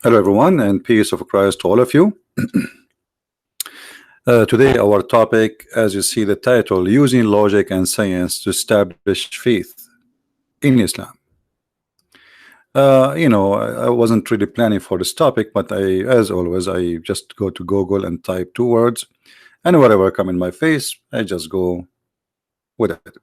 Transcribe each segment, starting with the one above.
Hello everyone, and peace of Christ to all of you. Today our topic, as you see the title, using logic and science to establish faith in Islam. I wasn't really planning for this topic, but as always, I just go to Google and type 2 words, and whatever come in my face, I just go with it.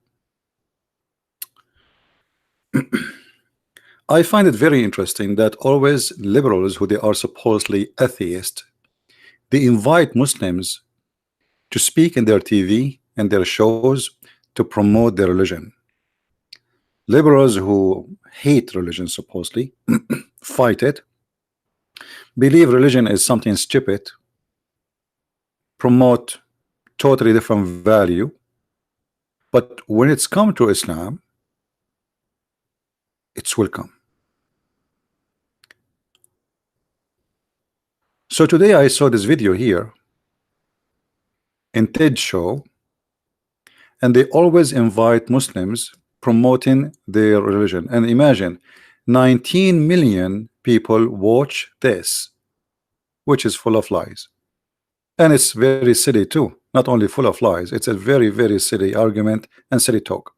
I find it very interesting that always liberals, who they are supposedly atheist, they invite Muslims to speak in their TV and their shows to promote their religion. Liberals who hate religion, supposedly fight it, believe religion is something stupid, promote totally different value, but when it's come to Islam, it's welcome. So today I saw this video here in TED show, and they always invite Muslims promoting their religion. And imagine 19 million people watch this, which is full of lies, and it's very silly too. Not only full of lies, it's a very, very silly argument and silly talk.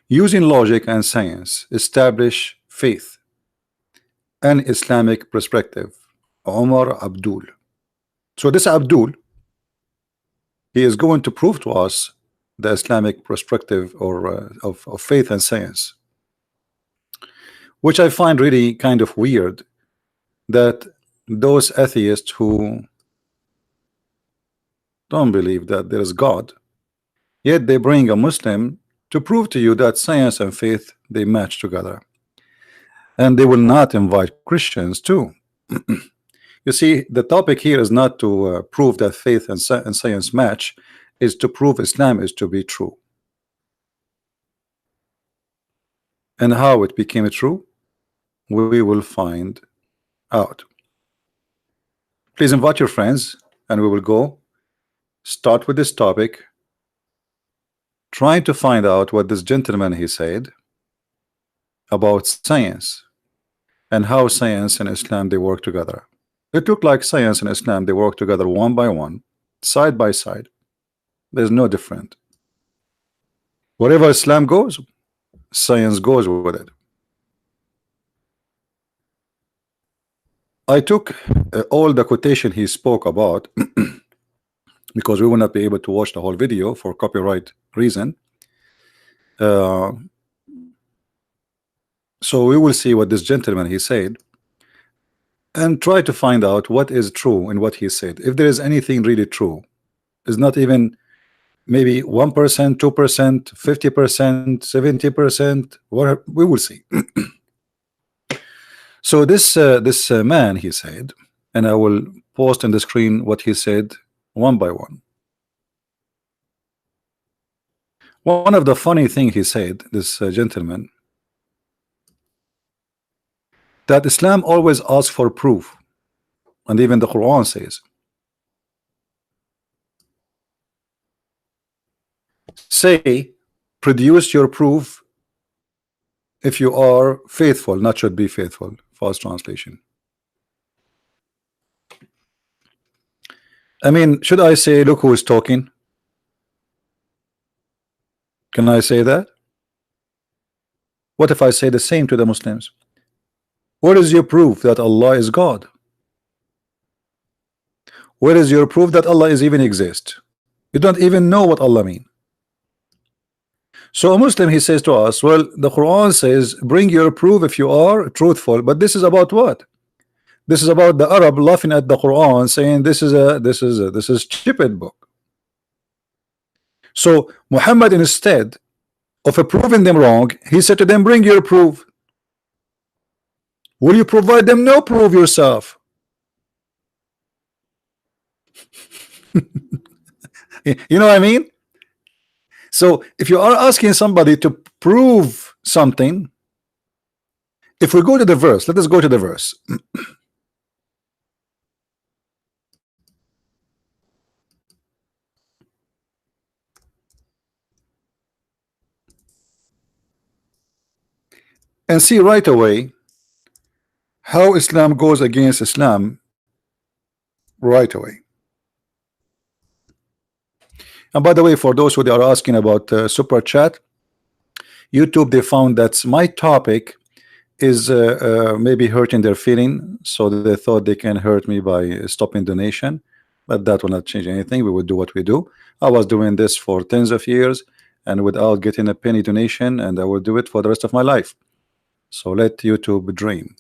Using logic and science establish faith and Islamic perspective. Omar Abdul. So this Abdul, he is going to prove to us the Islamic perspective or of faith and science, which I find really kind of weird that those atheists who don't believe that there is God, yet they bring a Muslim to prove to you that science and faith, they match together. And they will not invite Christians too. You see, the topic here is not to prove that faith and science match, is to prove Islam is to be true. And how it became true, we will find out. Please invite your friends, and we will go start with this topic, trying to find out what this gentleman he said about science and how science and Islam they work together. It looked like science and Islam they work together one by one, side by side. There's no different. Wherever Islam goes, science goes with it. I took all the quotation he spoke about because we will not be able to watch the whole video for copyright reason. So we will see what this gentleman he said and try to find out what is true in what he said. If there is anything really true, it's not even maybe 1%, 2%, 50%, 70%, whatever, we will see. So this man he said, and I will post on the screen what he said one by one. One of the funny thing he said, this gentleman, that Islam always asks for proof, and even the Quran says, say, produce your proof if you are faithful, not should be faithful. Fast translation. I mean, should I say, look who is talking? Can I say that? What if I say the same to the Muslims? What is your proof that Allah is God? Where is your proof that Allah is even exist? You don't even know what Allah means. So a Muslim, he says to us, well, the Quran says, bring your proof if you are truthful. But this is about what? This is about the Arab laughing at the Quran, saying this is stupid book. So Muhammad, instead of proving them wrong, he said to them, bring your proof. Will you provide them? No, prove yourself. You know what I mean? So if you are asking somebody to prove something, if we go to the verse, let us go to the verse. and see right away how Islam goes against Islam right away. And by the way, for those who are asking about super chat, YouTube, they found that my topic is maybe hurting their feeling, so they thought they can hurt me by stopping donation, but that will not change anything. We will do what we do. I was doing this for tens of years and without getting a penny donation, and I will do it for the rest of my life. So let YouTube dream.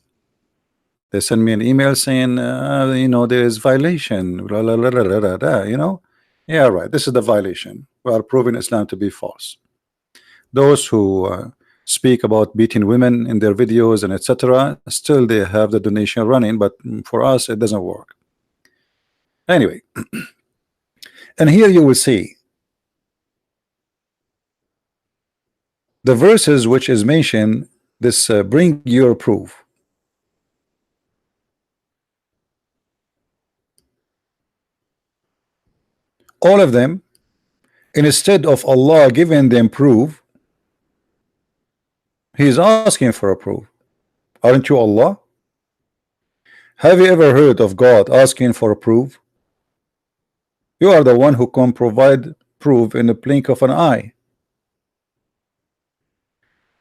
They send me an email saying, you know, there is violation, blah, blah, blah, blah, blah, blah, you know. Yeah, right, this is the violation. We are proving Islam to be false. Those who speak about beating women in their videos and etc., still they have the donation running, but for us it doesn't work. Anyway, and here you will see the verses which is mentioned, this bring your proof. All of them, instead of Allah giving them proof, He is asking for a proof. Aren't you Allah? Have you ever heard of God asking for a proof? You are the one who can provide proof in the blink of an eye.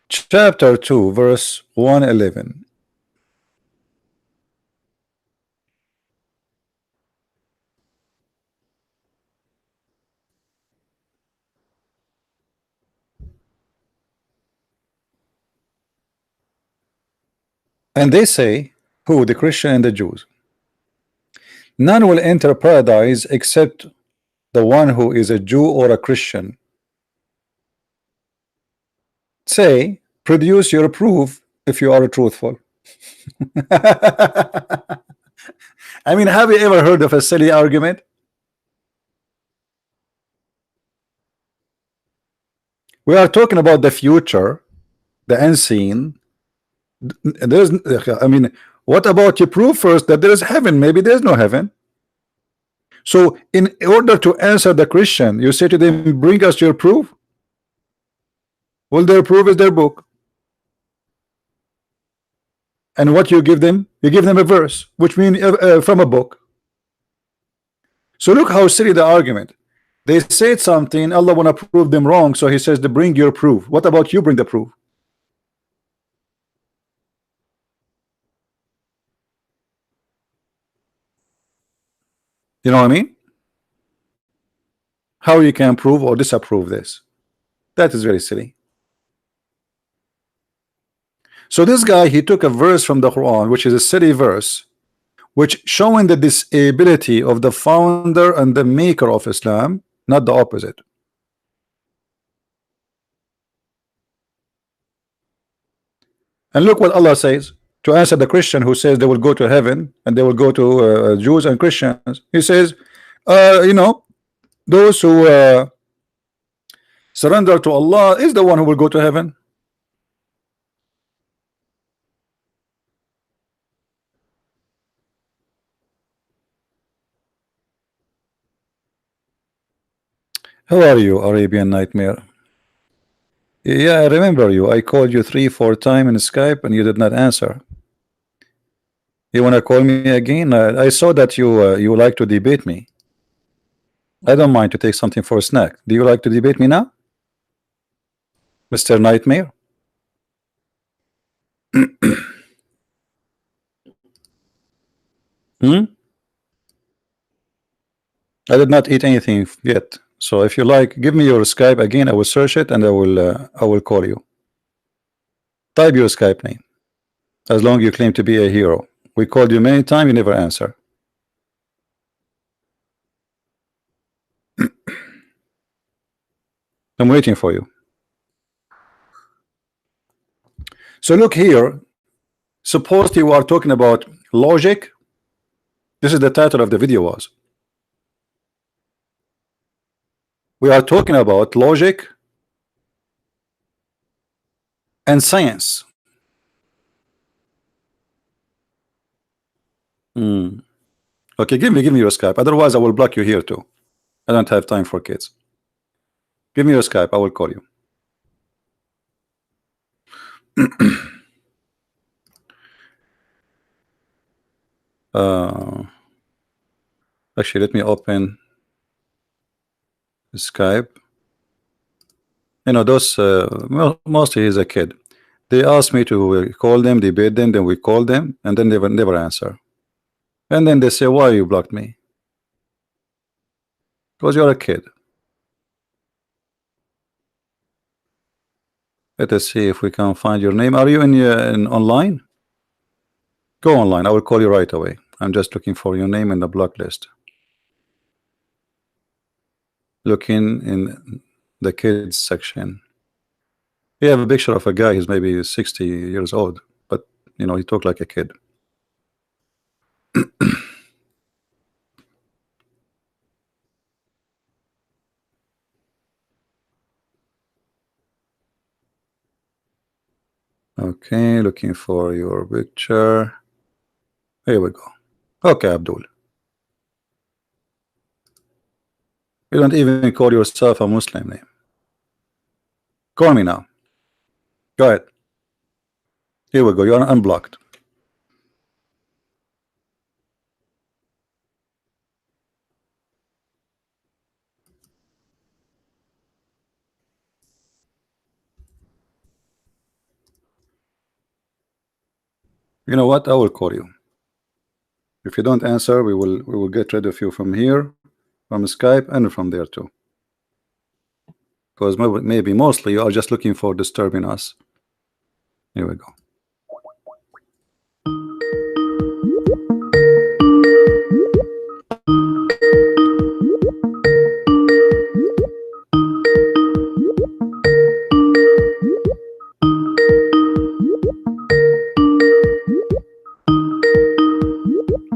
Chapter 2, verse 111. And they say, who? The Christian and the Jews. None will enter paradise except the one who is a Jew or a Christian. Say, produce your proof if you are truthful. I mean, have you ever heard of a silly argument? We are talking about the future, the unseen. There's, I mean, what about you prove first that there is heaven? Maybe there's no heaven. So in order to answer the Christian, you say to them, bring us your proof. Well, their proof is their book. And what you give them? You give them a verse, which means from a book. So look how silly the argument. They said something, Allah want to prove them wrong, so He says to bring your proof. What about you bring the proof? You know what I mean? How you can prove or disapprove this? That is very silly. So this guy, he took a verse from the Quran, which is a silly verse, which showing the disability of the founder and the maker of Islam, not the opposite. And look what Allah says to answer the Christian who says they will go to heaven and they will go to Jews and Christians. He says, you know, those who surrender to Allah is the one who will go to heaven. How are you, Arabian Nightmare? Yeah, I remember you. I called you 3-4 times in Skype and you did not answer. You want to call me again? I saw that you like to debate me. I don't mind to take something for a snack. Do you like to debate me now, Mr. Nightmare? Hmm? I did not eat anything yet. So if you like, give me your Skype again. I will search it and I will call you. Type your Skype name. As long as you claim to be a hero. We called you many times, you never answer. I'm waiting for you. So look here. Suppose you are talking about logic. This is the title of the video was. We are talking about logic and science. Okay, give me your Skype. Otherwise, I will block you here too. I don't have time for kids. Give me your Skype. I will call you. Uh, Actually, let me open Skype. You know, those mostly he's a kid. They asked me to call them, debate them, then we call them, and then they never answer. And then they say, "Why you blocked me?" Because you're a kid. Let us see if we can find your name. Are you in online? Go online. I will call you right away. I'm just looking for your name in the block list. Looking in the kids section. You have a picture of a guy who's maybe 60 years old, but you know, he talked like a kid. Okay, looking for your picture. Here we go. Okay, Abdul. You don't even call yourself a Muslim name. Call me now. Go ahead. Here we go. You're unblocked. You know what? I will call you. If you don't answer, we will get rid of you from here, from Skype, and from there too. Because maybe mostly you are just looking for disturbing us. Here we go.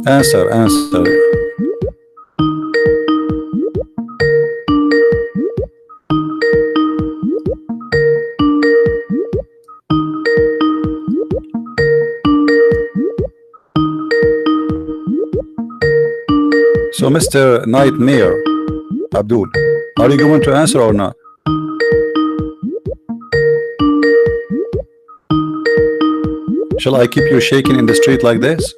Answer. So, Mr. Nightmare, Abdul, are you going to answer or not? Shall I keep you shaking in the street like this?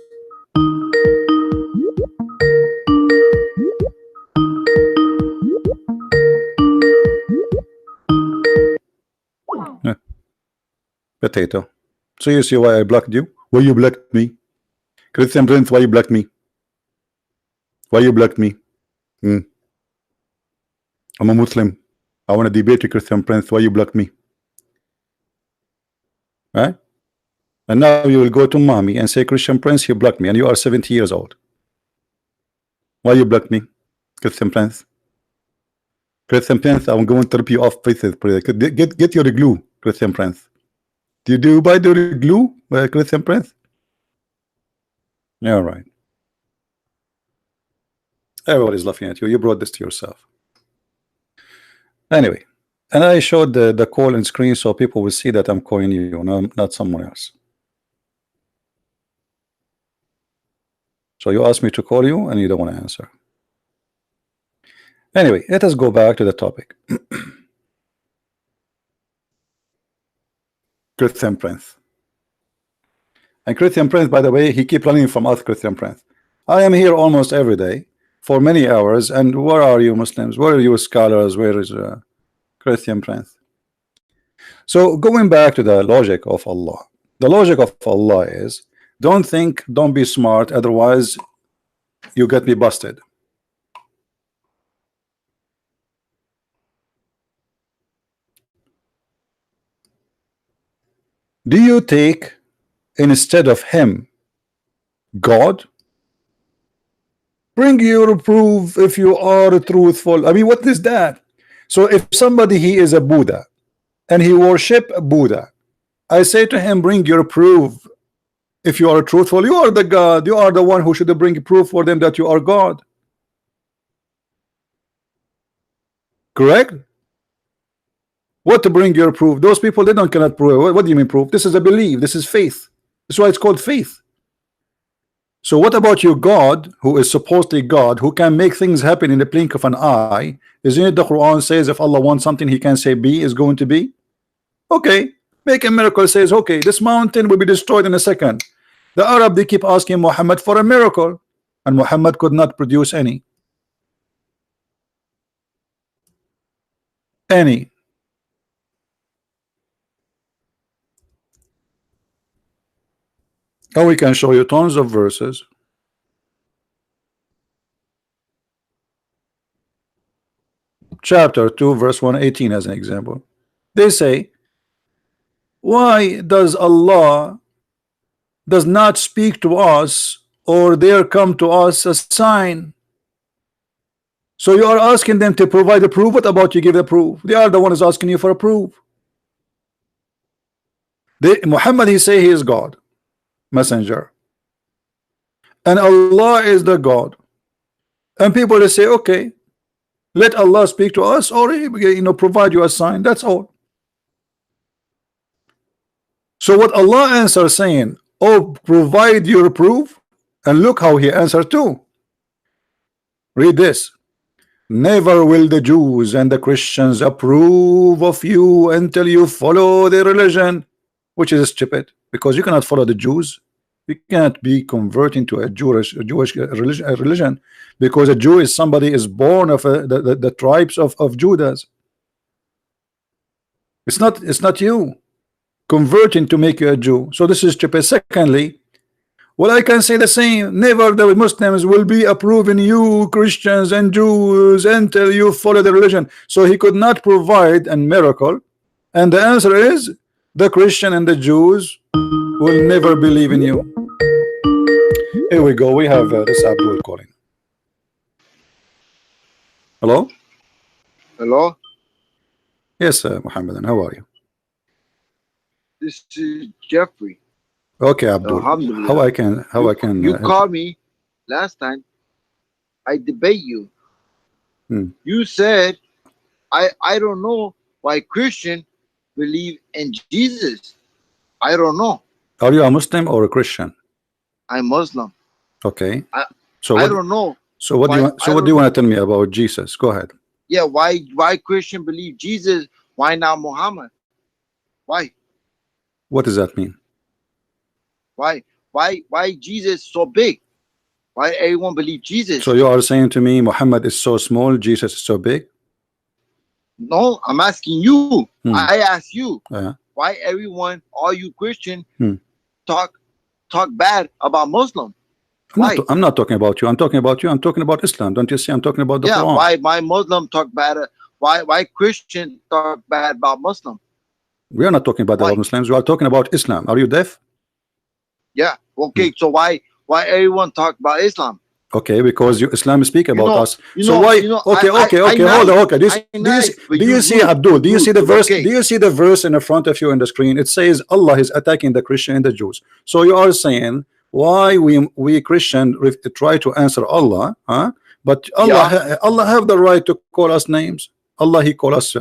Potato. So you see why I blocked you? Why you blocked me? Christian Prince, why you blocked me? Why you blocked me? I'm a Muslim. I want to debate with Christian Prince. Why you blocked me? Right? And now you will go to mommy and say, Christian Prince, you blocked me, and you are 70 years old. Why you blocked me, Christian Prince? Christian Prince, I'm going to rip you off pieces. Get your glue, Christian Prince. Do you buy the glue, Christian Prince? Yeah, right. Everybody's laughing at you. You brought this to yourself. Anyway, and I showed the call and screen so people will see that I'm calling you, not someone else. So you asked me to call you and you don't want to answer. Anyway, let us go back to the topic. Christian Prince. And Christian Prince, by the way, he keep running from us, Christian Prince. I am here almost every day for many hours, and where are you Muslims? Where are you scholars? Where is Christian Prince? So going back to the logic of Allah, the logic of Allah is, don't think, don't be smart, otherwise you get me busted. Do you take instead of him God? Bring your proof if you are truthful. I mean, what is that? So if somebody, he is a Buddha and he worship Buddha, I say to him, bring your proof. If you are truthful, you are the God. You are the one who should bring proof for them that you are God. Correct? What to bring your proof? Those people, they don't cannot prove. What do you mean proof? This is a belief. This is faith. That's why it's called faith. So what about your God, who is supposedly God, who can make things happen in the blink of an eye? Isn't it the Quran says if Allah wants something, he can say be is going to be? Okay, make a miracle, says okay, this mountain will be destroyed in a second. The Arab, they keep asking Muhammad for a miracle, and Muhammad could not produce any. Any. Or we can show you tons of verses. Chapter 2 verse 118 as an example. They say, why does Allah does not speak to us, or there come to us a sign? So you are asking them to provide a proof. What about you give the proof? They are the one who's asking you for a proof. Muhammad, he say he is God, messenger, and Allah is the God, and people they say, okay, let Allah speak to us, or provide you a sign. That's all. So what Allah answers saying, oh, provide your proof, and look how he answered too. Read this. Never will the Jews and the Christians approve of you until you follow their religion, which is stupid, because you cannot follow the Jews. You cannot be converting to a Jewish religion, because a Jew is somebody is born of the tribes of Judah. It's not you converting to make you a Jew. So this is stupid. Secondly, well, I can say the same. Never the Muslims will be approving you Christians and Jews until you follow the religion. So he could not provide a miracle, and the answer is the Christian and the Jews will never believe in you. Here we go. We have this Abdul calling. Hello. Hello. Yes, Muhammad. How are you? This is Jeffrey. Okay, Abdul. How I can you called me last time. I debate you. You said I don't know why Christian believe in Jesus. I don't know. Are you a Muslim or a Christian? I'm Muslim. Okay. I what, don't know. So what do you want? So what do you want to tell me about Jesus? Go ahead. Yeah. Why Christian believe Jesus? Why not Muhammad? Why? What does that mean? Why Jesus so big? Why everyone believe Jesus? So you are saying to me Muhammad is so small, Jesus is so big? No, I'm asking you. I ask you. Yeah. Why everyone, all you Christian, talk bad about Muslim? Why? I'm not talking about you. I'm talking about you. I'm talking about Islam. Don't you see? I'm talking about the Quran. Why my Muslim talk bad? Why Christian talk bad about Muslim? We are not talking about the Muslims. We are talking about Islam. Are you deaf? Yeah. Okay. So why everyone talk about Islam? Okay, because Islam speak about us. Okay. Hold on. Okay. Do you see Abdul? Do you see the verse? Do you see the verse in the front of you on the screen? It says Allah is attacking the Christian and the Jews. So you are saying why we Christian try to answer Allah, huh? But Allah have the right to call us names. Allah, he call us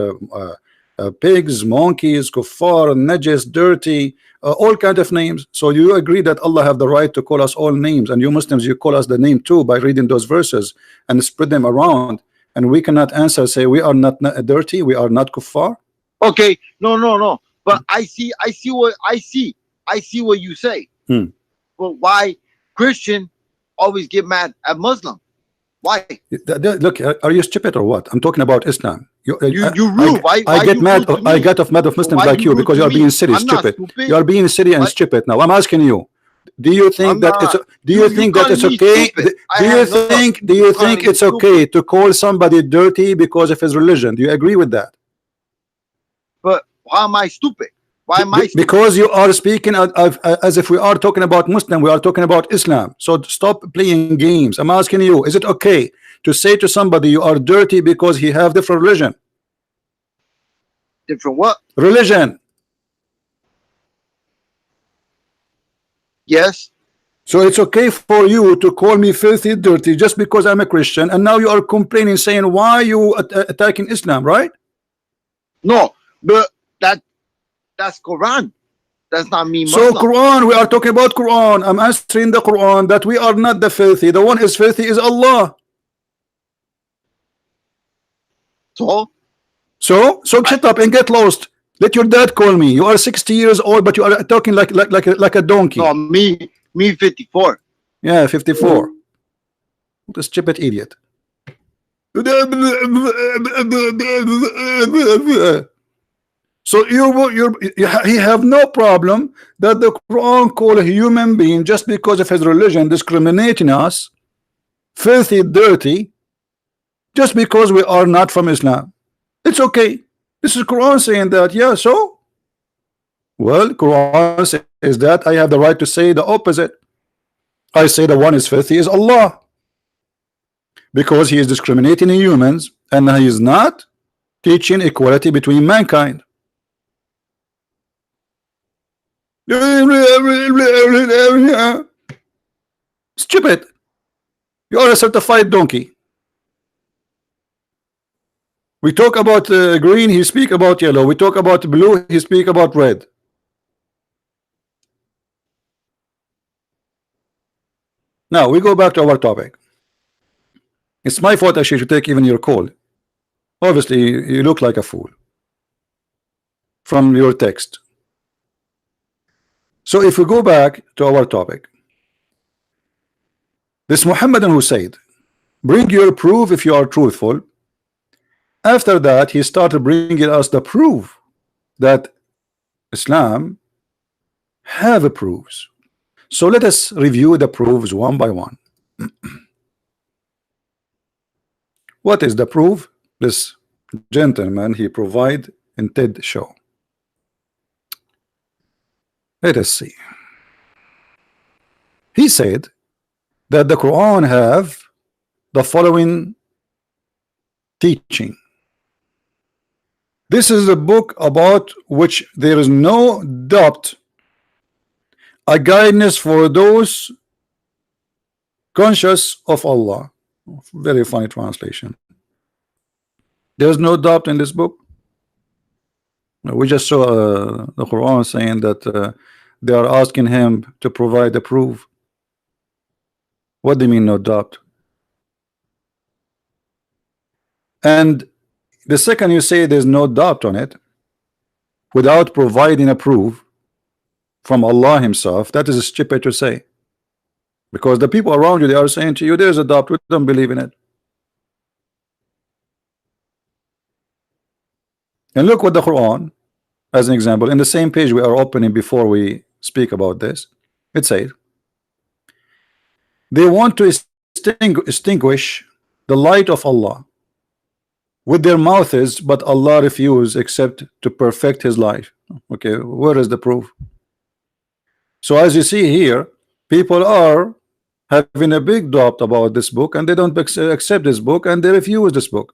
pigs, monkeys, kuffar, najis, dirty, all kind of names. So you agree that Allah have the right to call us all names, and you Muslims, you call us the name too by reading those verses and spread them around, and we cannot answer, say we are not dirty, we are not kuffar. Okay, no, but I see what you say. But why Christian always get mad at Muslim? Why? Look, are you stupid or what? I'm talking about Islam. You rude. I get mad. I get mad of Muslims like you because you are being silly, stupid. You are being silly and stupid. Now I'm asking you: do you think that it's? Do you think that it's okay? Do you think it's okay to call somebody dirty because of his religion? Do you agree with that? But why am I stupid? Why am I stupid? Because you are speaking as if we are talking about Muslim. We are talking about Islam. So stop playing games. I'm asking you: is it okay to say to somebody you are dirty because he have different religion? Different what? Religion. Yes. So it's okay for you to call me filthy, dirty just because I'm a Christian, and now you are complaining, saying why you attacking Islam, right? No, but that's Quran. That's not me. So Quran, we are talking about Quran. I'm answering the Quran that we are not the filthy. The one is filthy is Allah. So shut up and get lost. Let your dad call me. You are 60 years old, but you are talking like a donkey. No, me. Me 54. Yeah, 54. The stupid idiot. So he have no problem that the Quran call a human being just because of his religion discriminating us, filthy, dirty, just because we are not from Islam. It's okay. This is Quran saying that. Yeah, so well, Quran says that I have the right to say the opposite. I say the one is filthy is Allah, because he is discriminating in humans and he is not teaching equality between mankind. Stupid. You are a certified donkey. We talk about green, he speak about yellow. We talk about blue, he speak about red. Now we go back to our topic. It's my fault actually to take even your call. Obviously you look like a fool from your text. So if we go back to our topic, this Muhammadan who said, bring your proof if you are truthful. After that he started bringing us the proof that Islam have proofs. So let us review the proofs one by one. What is the proof this gentleman he provide in TED show? Let us see. He said that the Quran have the following teaching. This is a book about which there is no doubt, a guidance for those conscious of Allah. Very funny translation. There's no doubt in this book. We just saw the Quran saying that they are asking him to provide a proof. What do you mean no doubt? And the second you say there's no doubt on it without providing a proof from Allah himself, that is stupid to say, because the people around you, they are saying to you there's a doubt, we don't believe in it. And look what the Quran, as an example, in the same page we are opening before we speak about this, it says they want to extinguish the light of Allah with their mouths, but Allah refused except to perfect his life. Okay, where is the proof? So as you see here, people are having a big doubt about this book and they don't accept this book and they refuse this book.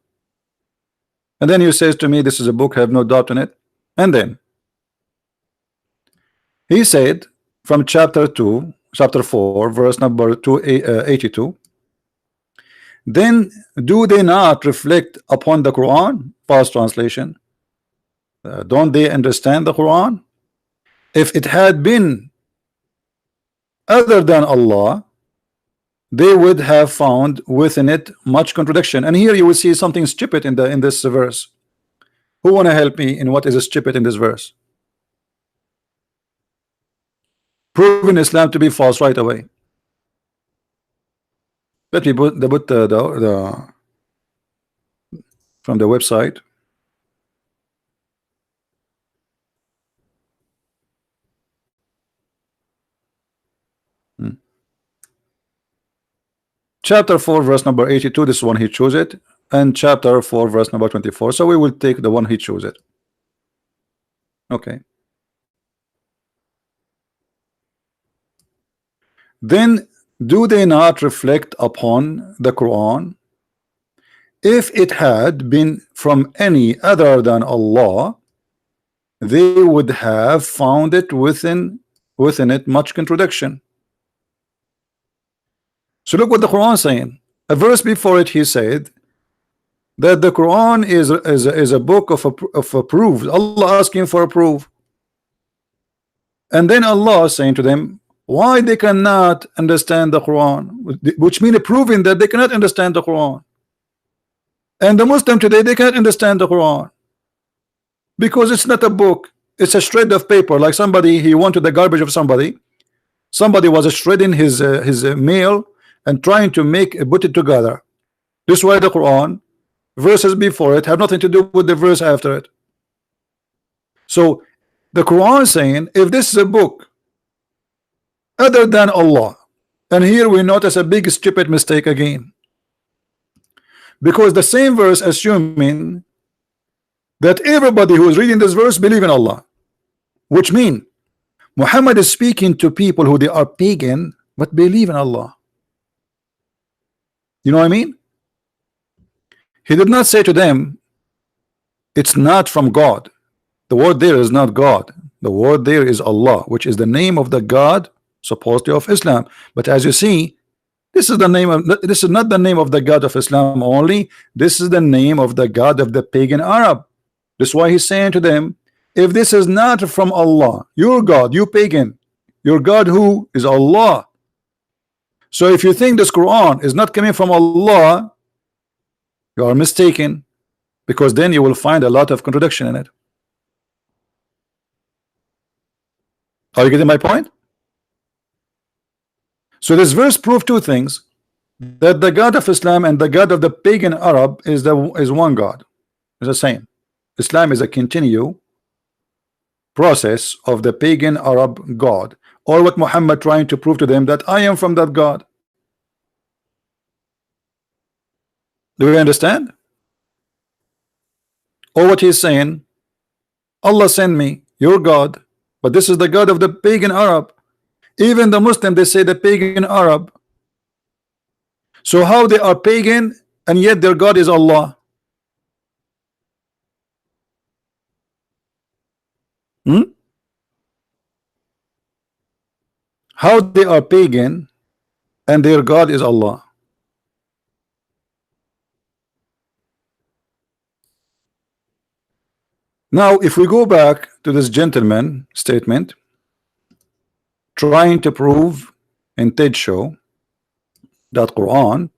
And then you says to me this is a book have no doubt in it. And then he said from chapter 4 verse number 282, then do they not reflect upon the Quran? Past translation. Don't they understand the Quran? If it had been other than Allah, they would have found within it much contradiction. And here you will see something stupid in this verse. Who want to help me in what is stupid in this verse? Proving Islam to be false right away. Let me put the from the website. Chapter 4 verse number 82, this one he chose it, and chapter 4 verse number 24. So we will take the one he chose it. Okay. Then do they not reflect upon the Quran? If it had been from any other than Allah, they would have found it within it much contradiction. So look what the Quran is saying. A verse before it he said that the Quran is a book of a proof. Allah asking for a proof. And then Allah is saying to them why they cannot understand the Quran, which means proving that they cannot understand the Quran. And the Muslim today, they can't understand the Quran because it's not a book, it's a shred of paper. Like somebody, he went to the garbage of somebody Somebody was shredding his mail and trying to put it together. This way the Quran verses before it have nothing to do with the verse after it. So the Quran is saying if this is a book other than Allah, and here we notice a big stupid mistake again, because the same verse assuming that everybody who is reading this verse believe in Allah, which mean Muhammad is speaking to people who they are pagan but believe in Allah. You know what I mean? He did not say to them it's not from God. The word there is not God. The word there is Allah, which is the name of the God supposedly of Islam. But as you see, this is the name of, this is not the name of the God of Islam only. This is the name of the God of the pagan Arab. That's why he's saying to them, if this is not from Allah, your God, you pagan, your God who is Allah. So if you think this Quran is not coming from Allah, you are mistaken, because then you will find a lot of contradiction in it. Are you getting my point? So this verse proves two things: that the God of Islam and the God of the pagan Arab is one God, is the same. Islam is a continued process of the pagan Arab God, or what Muhammad trying to prove to them, that I am from that God. Do you understand? Or what he's saying, Allah sent me, your God, but this is the God of the pagan Arab. Even the Muslim, they say the pagan Arab. So how they are pagan and yet their God is Allah? How they are pagan and their God is Allah? Now if we go back to this gentleman statement trying to prove in TED show that Quran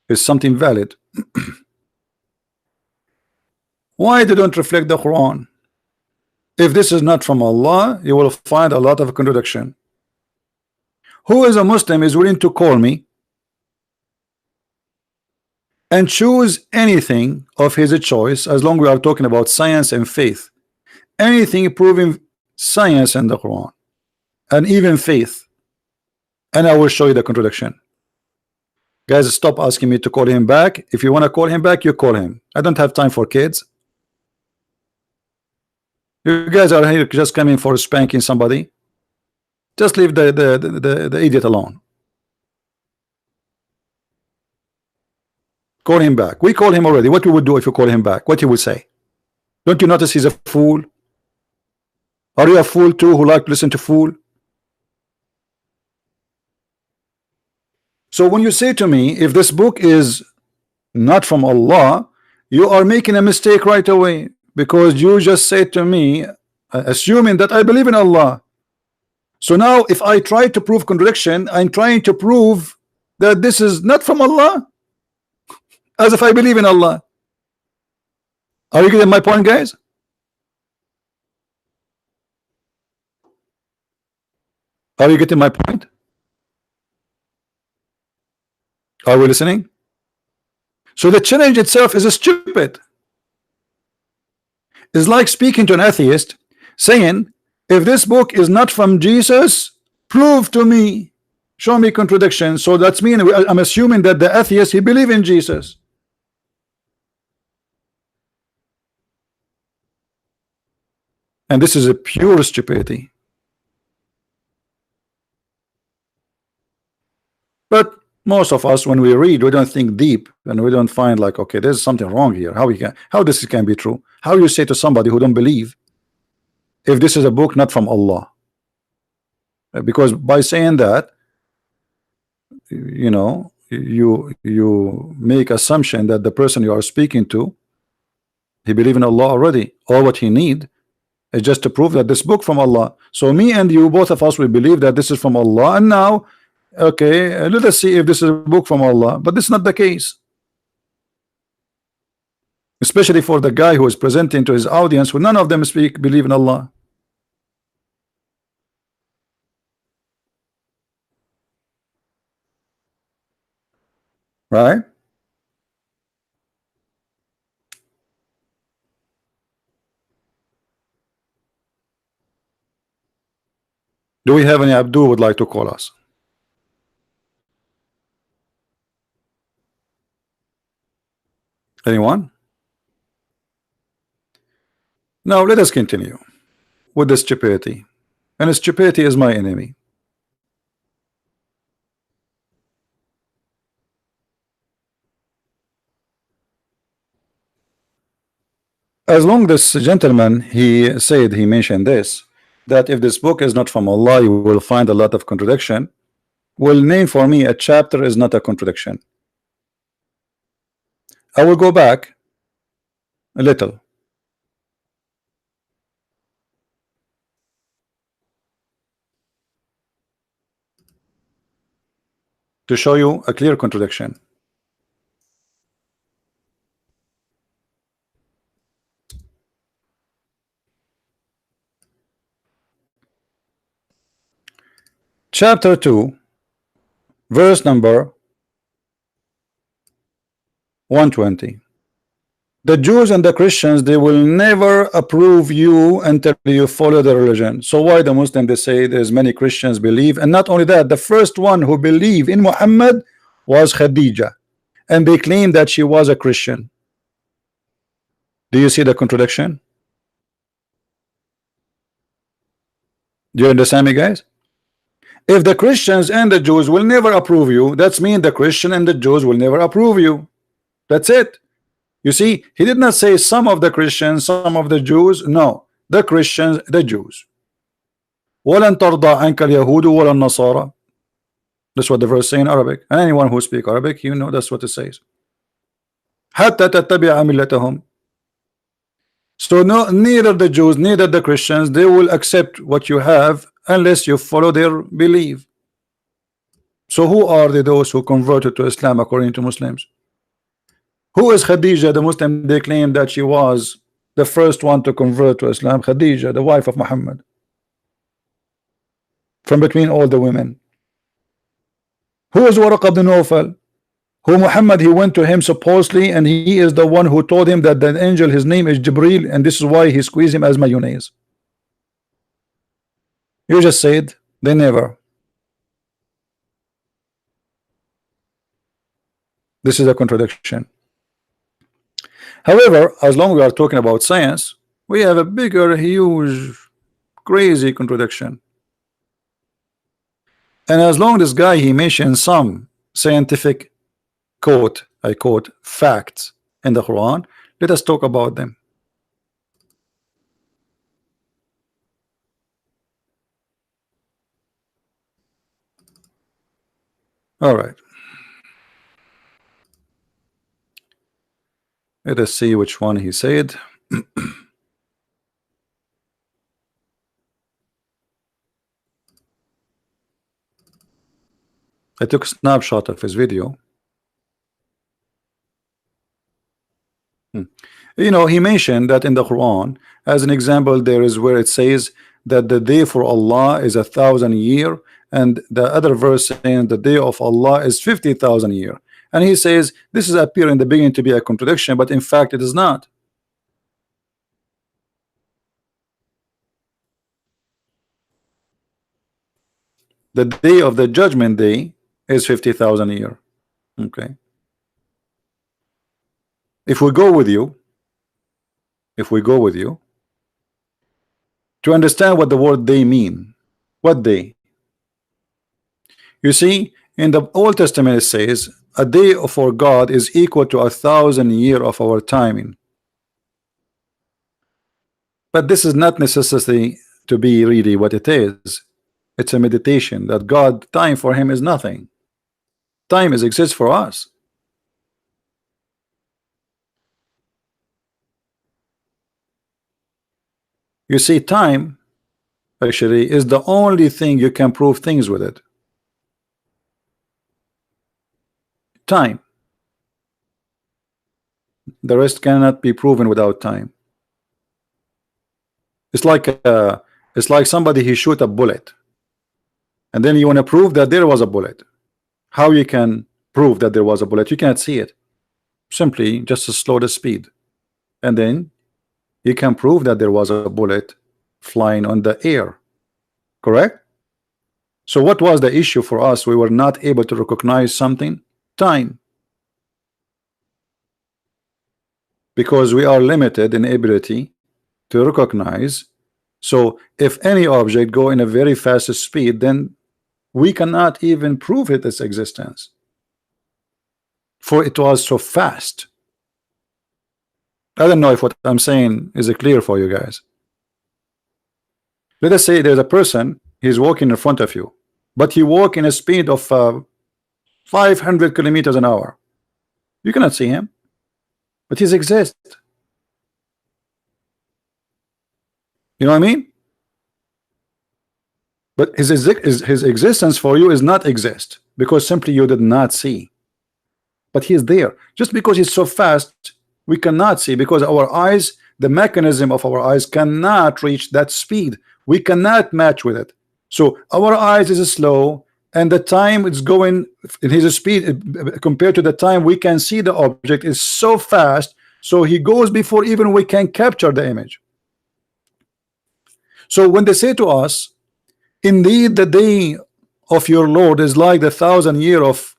is something valid, why they don't reflect the Quran? If this is not from Allah, you will find a lot of contradiction. Who is a Muslim is willing to call me and choose anything of his choice, as long as we are talking about science and faith, anything proving science in the Quran and even faith, and I will show you the contradiction. Guys, stop asking me to call him back. If you want to call him back, you call him. I don't have time for kids. You guys are here just coming for spanking somebody. Just leave the idiot alone. Call him back. We call him already. What we would do if you call him back? What he would say? Don't you notice he's a fool? Are you a fool too, who like to listen to fool? So when you say to me, if this book is not from Allah, you are making a mistake right away, because you just said to me, assuming that I believe in Allah. So now if I try to prove contradiction, I'm trying to prove that this is not from Allah, as if I believe in Allah. Are you getting my point, guys? Are you getting my point? Are we listening? So the challenge itself is stupid. It's like speaking to an atheist saying, if this book is not from Jesus, prove to me, show me contradiction. So that's mean I'm assuming that the atheist, he believe in Jesus. And this is a pure stupidity. But most of us, when we read, we don't think deep, and we don't find like, okay, there's something wrong here. How this can be true? How you say to somebody who don't believe, if this is a book not from Allah? Because by saying that, you know, you make assumption that the person you are speaking to, he believe in Allah already. All what he need is just to prove that this book from Allah. So me and you, both of us, we believe that this is from Allah, and now, okay, let us see if this is a book from Allah. But this is not the case, especially for the guy who is presenting to his audience who none of them believe in Allah. right? Do we have any Abdul would like to call us? Anyone? Now let us continue with the stupidity, and stupidity is my enemy. As long this gentleman, he said, he mentioned this, that if this book is not from Allah, you will find a lot of contradiction. Will name for me a chapter is not a contradiction. I will go back a little to show you a clear contradiction. Chapter 2, verse number 120. The Jews and the Christians, they will never approve you until you follow the religion. So why the Muslim, they say there's many Christians believe, and not only that, the first one who believed in Muhammad was Khadija, and they claim that she was a Christian. Do you see the contradiction? Do you understand me, guys? If the Christians and the Jews will never approve you, that's mean the Christian and the Jews will never approve you. That's it. You see, he did not say some of the Christians, some of the Jews. No, the Christians, the Jews. وَلَن تَرْضَى عَنْكَ الْيَهُودُ وَلَا النَّصَارَى. That's what the verse say in Arabic. And anyone who speaks Arabic, you know that's what it says. حَتَّى تَتَّبِعَ مِلَّتَهُمْ. So no, neither the Jews, neither the Christians, they will accept what you have unless you follow their belief. So who are those who converted to Islam according to Muslims? Who is Khadija, the Muslim? They claim that she was the first one to convert to Islam. Khadija, the wife of Muhammad, from between all the women. Who is Waraq ibn Nawfal? Who Muhammad, he went to him supposedly, and he is the one who told him that the angel, his name is Jibril, and this is why he squeezed him as mayonnaise. You just said they never. This is a contradiction. However, as long as we are talking about science, we have a bigger, huge, crazy contradiction. And as long as this guy, he mentions some scientific quote, I quote, facts in the Quran, let us talk about them. All right. Let us see which one he said. I took a snapshot of his video. You know, he mentioned that in the Quran, as an example, there is where it says that the day for Allah is 1,000 year, and the other verse saying the day of Allah is 50,000 year. And he says this is appear in the beginning to be a contradiction, but in fact it is not. The day of the judgment day is 50,000 year. Okay. If we go with you, to understand what the word day mean, what day? You see, in the Old Testament it says a day for God is equal to 1,000 year of our timing. But this is not necessarily to be really what it is. It's a meditation that God, time for him is nothing. Time exists for us. You see, time actually is the only thing you can prove things with it. Time. The rest cannot be proven without time. It's like somebody he shoot a bullet, and then you want to prove that there was a bullet. How you can prove that there was a bullet? You cannot see it. Simply just to slow the speed, and then you can prove that there was a bullet flying on the air. Correct? So what was the issue for us? We were not able to recognize something. Time. Because we are limited in ability to recognize. So if any object go in a very fast speed, then we cannot even prove its existence, for it was so fast. I don't know if what I'm saying is clear for you guys. Let us say there's a person, he's walking in front of you, but he walk in a speed of 500 kilometers an hour. You cannot see him, but he exists. You know what I mean? But his existence for you is not exist, because simply you did not see. But he is there. Just because he's so fast, we cannot see, because our eyes, the mechanism of our eyes cannot reach that speed. We cannot match with it. So our eyes is slow, and the time it's going in his speed compared to the time we can see the object is so fast, so he goes before even we can capture the image. So when they say to us, indeed the day of your Lord is like the 1,000 year of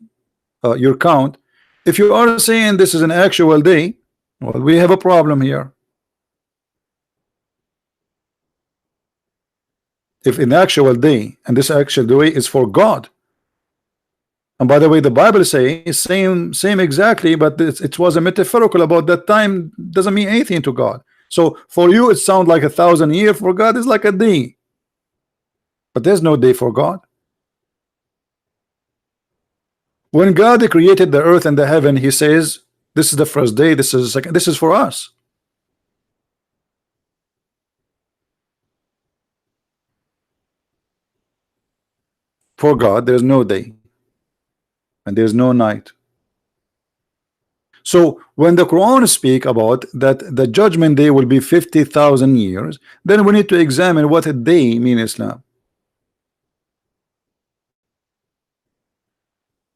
your count, if you are saying this is an actual day, well, we have a problem here. If an actual day, and this actual day is for God, and by the way, the Bible says same exactly, but it was a metaphorical about that time, doesn't mean anything to God. So for you it sounds like 1,000 years, for God is like a day, but there's no day for God. When God created the earth and the heaven, he says this is the first day, this is the second, this is for us. For God there's no day and there's no night. So when the Quran speak about that the judgment day will be 50,000 years, then we need to examine what a day mean in Islam.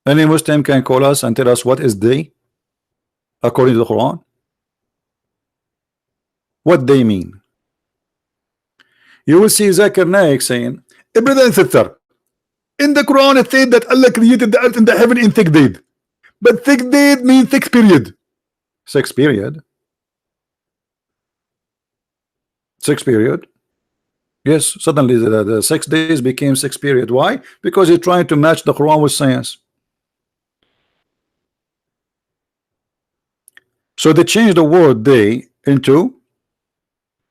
Any Muslim can call us and tell us what is day according to the Quran. What they mean? You will see Zakir Naik saying, brother and sister, in the Quran it said that Allah created the earth and the heaven in 6 days, but 6 days means 6 period. 6 period? 6 period? Yes, suddenly the 6 days became 6 period. Why? Because you're trying to match the Quran with science. So they changed the word day into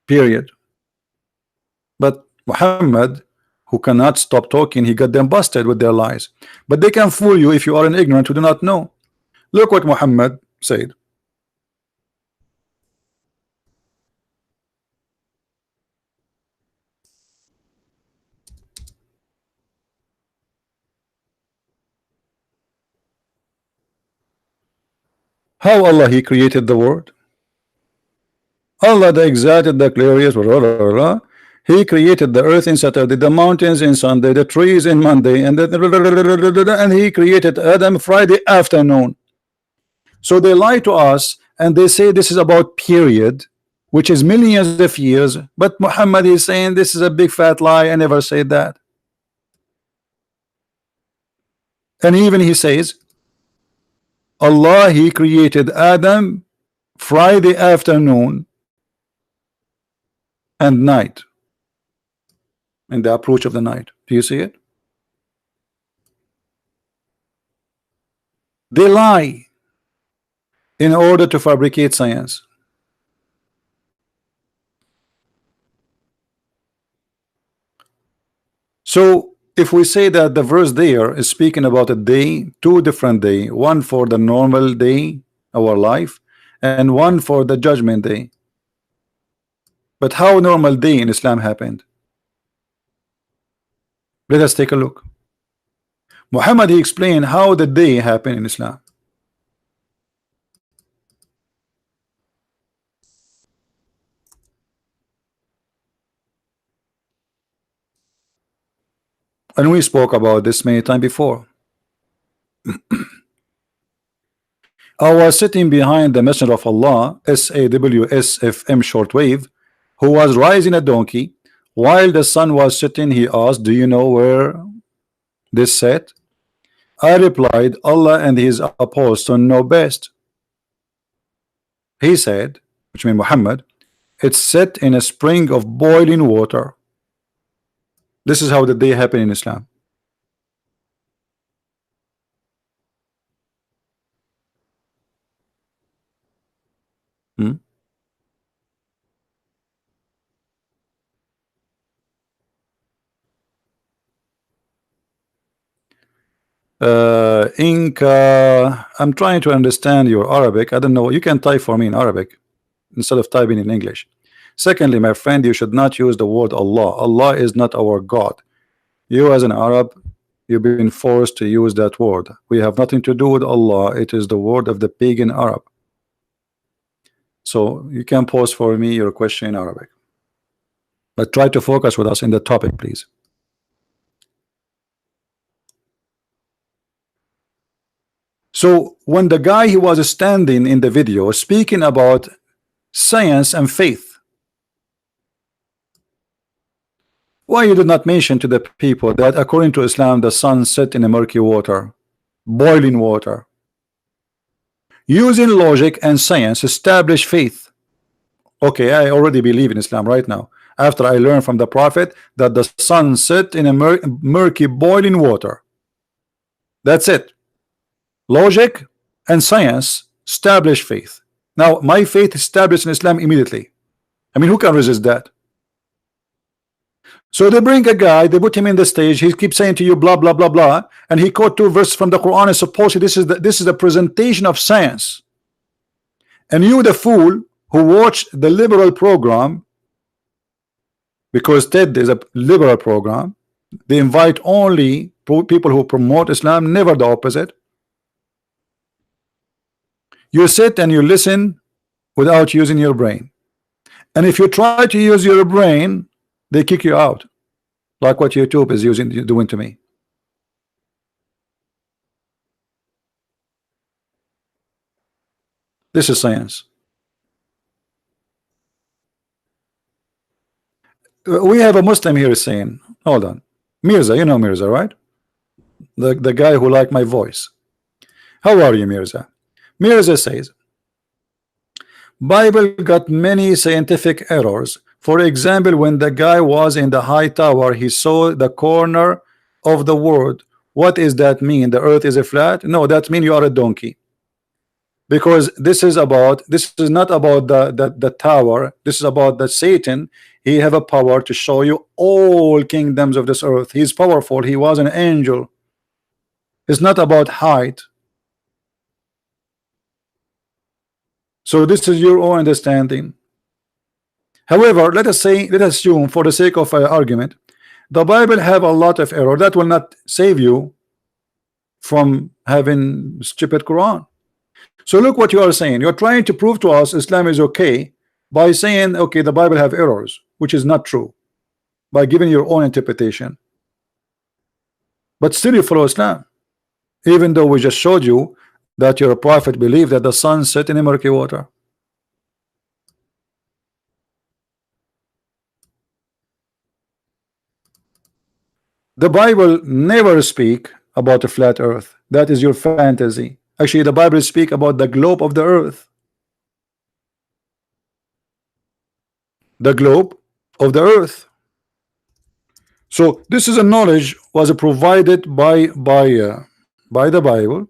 period. But Muhammad, who cannot stop talking, he got them busted with their lies. But they can fool you if you are an ignorant who do not know. Look what Muhammad said. How Allah he created the world? Allah the exalted, the glorious, he created the earth in Saturday, the mountains in Sunday, the trees in Monday, and he created Adam Friday afternoon. So they lie to us and they say this is about period, which is millions of years, but Muhammad is saying this is a big fat lie. I never said that. And even he says Allah he created Adam Friday afternoon and night, in the approach of the night. Do you see it? They lie in order to fabricate science. So if we say that the verse there is speaking about a day, two different day, one for the normal day, our life, and one for the judgment day. But how normal day in Islam happened? Let us take a look. Muhammad he explained how the day happened in Islam. And we spoke about this many times before. I was sitting behind the Messenger of Allah, SAWSFM shortwave, who was riding a donkey. While the sun was setting, he asked, "Do you know where this set?" I replied, "Allah and his apostle know best." He said, which means Muhammad, "It's set in a spring of boiling water." This is how the day happened in Islam. Hmm? Inca, I'm trying to understand your Arabic. I don't know. You can type for me in Arabic instead of typing in English. Secondly, my friend, you should not use the word Allah. Allah is not our God. You as an Arab, you've been forced to use that word. We have nothing to do with Allah. It is the word of the pagan Arab. So you can pose for me your question in Arabic, but try to focus with us in the topic, please. So when the guy he was standing in the video speaking about science and faith, why you did not mention to the people that according to Islam the sun set in a murky water, boiling water? Using logic and science establish faith. Okay, I already believe in Islam right now after I learned from the Prophet that the sun set in a murky boiling water. That's it. Logic and science establish faith. Now my faith established in Islam immediately. I mean, who can resist that? So they bring a guy, they put him in the stage, he keeps saying to you blah blah blah blah, and he quote 2 verses from the Quran and supposedly this is the presentation of science. And you, the fool who watched the liberal program, because TED is a liberal program, they invite only people who promote Islam, never the opposite. You sit and you listen without using your brain, and if you try to use your brain, they kick you out, like what YouTube is doing to me. This is science. We have a Muslim here saying, hold on, Mirza, you know Mirza, right? The guy who liked my voice. How are you, Mirza? Mirza says, Bible got many scientific errors. For example, when the guy was in the high tower, he saw the corner of the world. What does that mean? The earth is a flat? No, that means you are a donkey. Because this is not about the tower. This is about the Satan. He have a power to show you all kingdoms of this earth. He's powerful. He was an angel. It's not about height. So this is your own understanding. However, let us assume for the sake of argument, the Bible have a lot of error. That will not save you from having stupid Quran. So look what you are saying. You're trying to prove to us Islam is okay by saying, okay, the Bible have errors, which is not true, by giving your own interpretation. But still you follow Islam, even though we just showed you that your prophet believed that the sun set in a murky water. The Bible never speak about a flat earth. That is your fantasy. Actually, the Bible speak about the globe of the earth. The globe of the earth. So this is a knowledge was provided by the Bible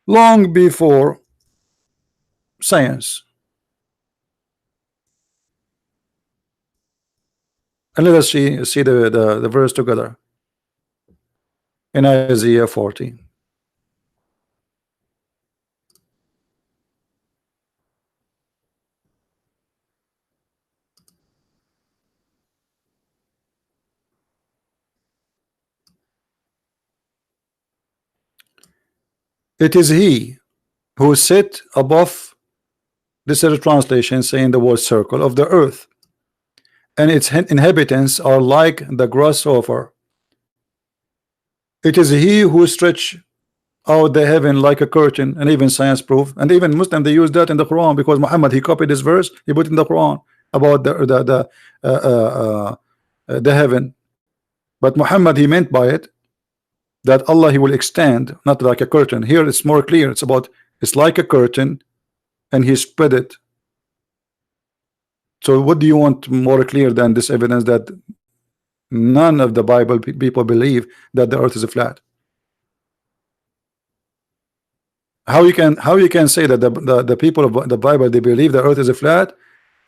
long before science. And let us see the verse together in Isaiah 40. It is he who sit above, this is a translation saying the word circle of the earth, and its inhabitants are like the grasshopper. It is he who stretch out the heaven like a curtain, and even science proof, and even Muslim, they use that in the Quran, because Muhammad, he copied this verse, he put in the Quran about the heaven. But Muhammad, he meant by it that Allah, he will extend, not like a curtain. Here it's more clear, it's about, it's like a curtain and he spread it. So what do you want more clear than this evidence that none of the Bible people believe that the earth is flat? How you can say that the people of the Bible, they believe the earth is flat,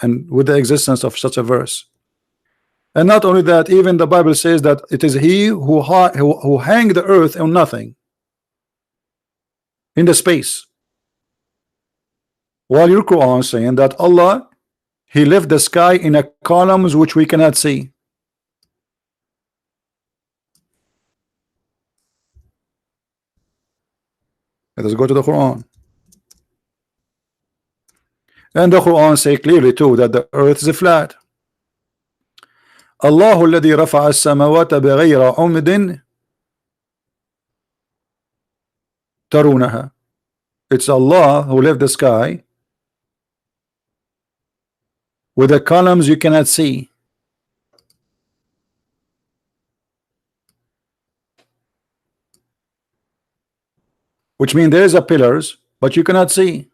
and with the existence of such a verse? And not only that, even the Bible says that it is he who hang the earth on nothing, in the space, while your Quran saying that Allah, he left the sky in a columns which we cannot see. Let us go to the Quran. And the Quran say clearly too that the earth is flat. الله الذي رفع السماوات بغير عمد ترونها. It's Allah who left the sky with the columns you cannot see. Which means there is a pillars, but you cannot see.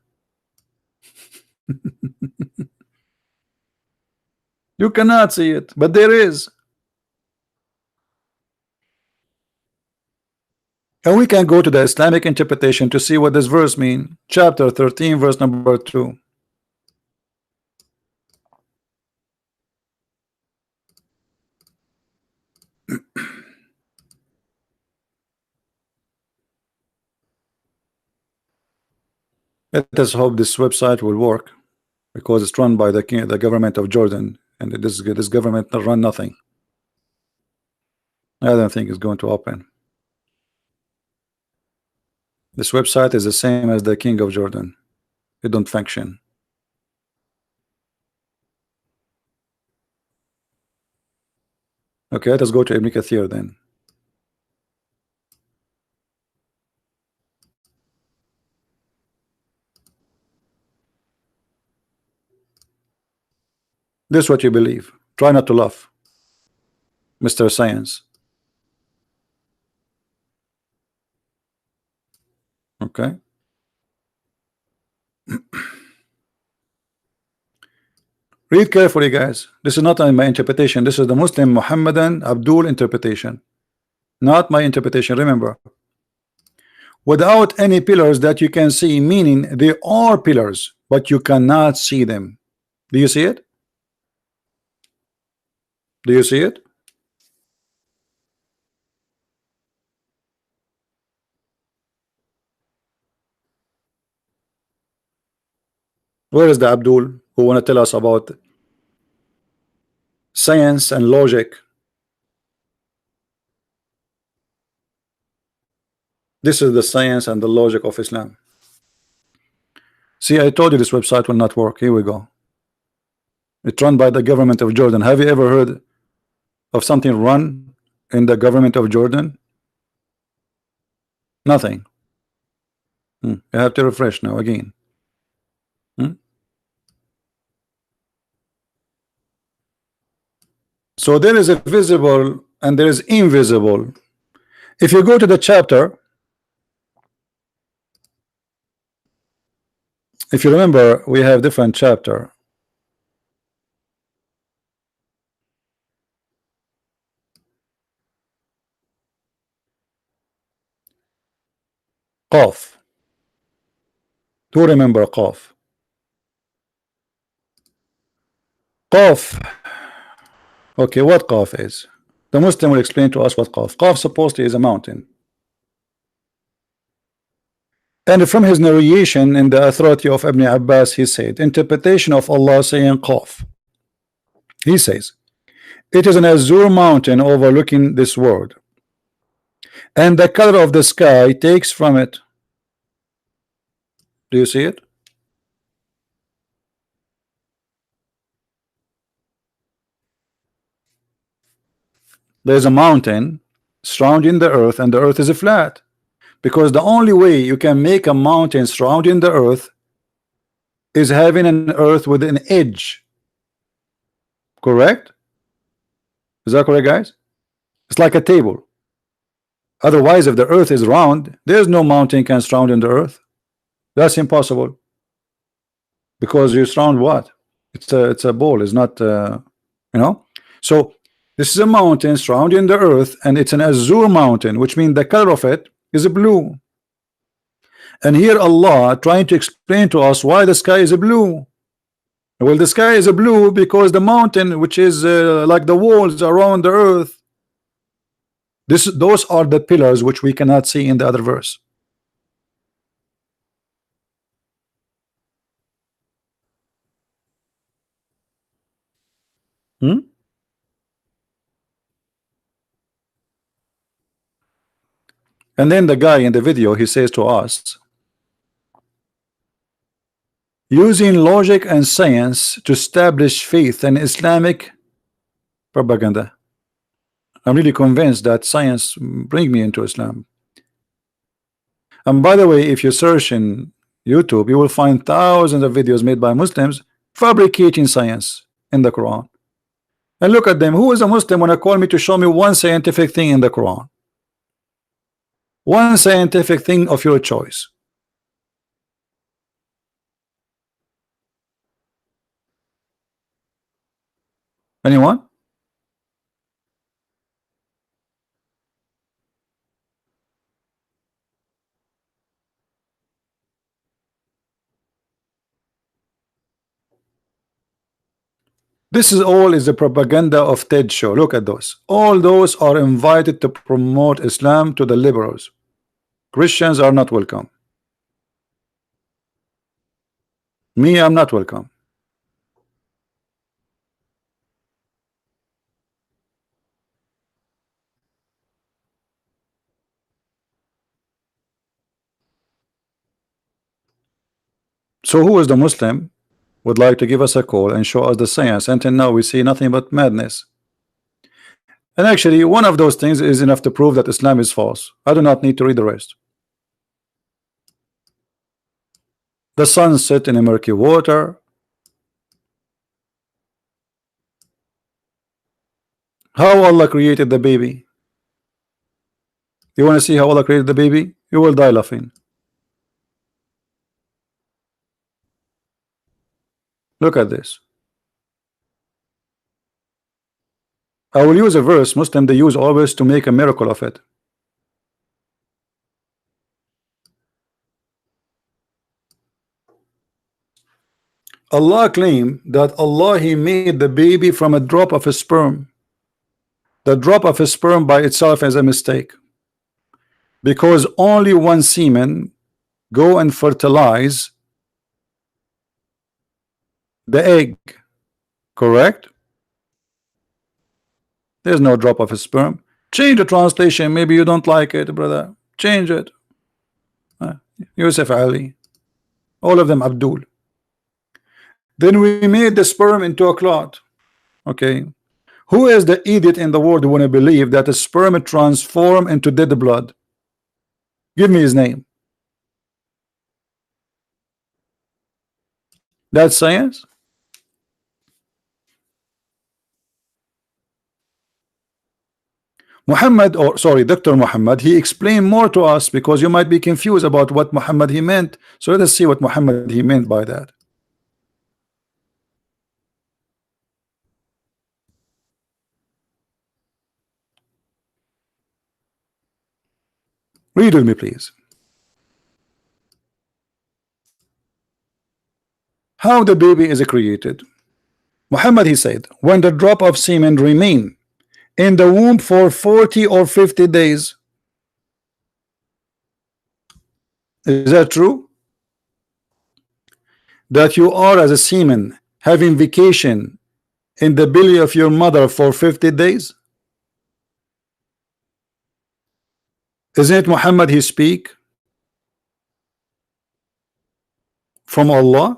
You cannot see it, but there is. And we can go to the Islamic interpretation to see what this verse means. Chapter 13, verse number 2. Let us hope this website will work, because it's run by the government of Jordan, and this government run nothing. I don't think it's going to open. This website is the same as the king of Jordan. It don't function. Okay, let us go to Ibn Kathir then. This is what you believe. Try not to laugh, Mr. Science. Okay. Read carefully, guys. This is not my interpretation. This is the Muslim Muhammadan Abdul interpretation, not my interpretation. Remember, without any pillars that you can see, meaning they are pillars, but you cannot see them. Do you see it? Do you see it? Where is the Abdul who want to tell us about science and logic? This is the science and the logic of Islam. See, I told you this website will not work. Here we go. It's run by the government of Jordan. Have you ever heard of something run in the government of Jordan? Nothing. You have to refresh now again. So there is a visible and there is invisible. If you go to the chapter, if you remember, we have different chapter. Qaf. Do remember Qaf? Qaf. Okay, what Qaf is? The Muslim will explain to us what Qaf. Qaf supposedly is a mountain. And from his narration in the authority of Ibn Abbas, he said, interpretation of Allah saying Qaf. He says, it is an azure mountain overlooking this world, and the color of the sky takes from it. Do you see it? There's a mountain surrounding the earth, and the earth is flat, because the only way you can make a mountain surrounding the earth is having an earth with an edge. Correct? Is that correct, guys? It's like a table. Otherwise, if the earth is round, there's no mountain can surround in the earth. That's impossible. Because you surround what? It's a ball. It's not you know. So this is a mountain surrounding the earth, and it's an azure mountain, which means the color of it is blue. And here Allah trying to explain to us why the sky is blue. Well, the sky is blue because the mountain, which is like the walls around the earth, those are the pillars which we cannot see in the other verse. And then the guy in the video, he says to us, using logic and science to establish faith in Islamic propaganda. I'm really convinced that science bring me into Islam. And by the way, if you search in YouTube, you will find thousands of videos made by Muslims fabricating science in the Quran. And look at them. Who is a Muslim when I call me to show me one scientific thing in the Quran? One scientific thing of your choice. Anyone? This is all is the propaganda of TED show. Look at those. All those are invited to promote Islam to the liberals. Christians are not welcome. Me, I'm not welcome. So who is the Muslim would like to give us a call and show us the science? Until now we see nothing but madness. And actually one of those things is enough to prove that Islam is false. I do not need to read the rest. The sun set in a murky water. How Allah created the baby. You want to see how Allah created the baby? You will die laughing. Look at this. I will use a verse Muslim they use always to make a miracle of it. Allah claimed that Allah He made the baby from a drop of a sperm. The drop of a sperm by itself is a mistake, because only one semen go and fertilize the egg. Correct? There's no drop of a sperm. Change the translation. Maybe you don't like it, brother. Change it. Yusuf Ali, all of them Abdul. Then we made the sperm into a clot. Okay, who is the idiot in the world who want to believe that a sperm transform into dead blood? Give me his name. That's science. Muhammad, or sorry, Dr. Muhammad, he explained more to us, because you might be confused about what Muhammad he meant. So let us see what Muhammad he meant by that. Read with me, please. How the baby is created. Muhammad he said, when the drop of semen remain in the womb for 40 or 50 days. Is that true? That you are as a semen having vacation in the belly of your mother for 50 days? Isn't it Muhammad he speak from Allah?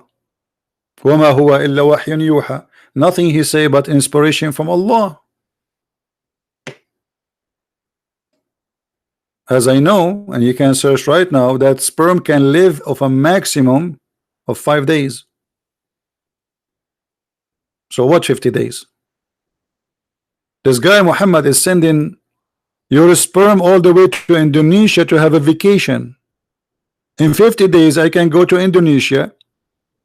وَمَا هُوَ إِلَّا وَحْيٌ يُوحَى. Nothing he say but inspiration from Allah. as I know, and you can search right now, that sperm can live of a maximum of 5 days. So what 50 days? This guy Muhammad is sending your sperm all the way to Indonesia to have a vacation. In 50 days I can go to Indonesia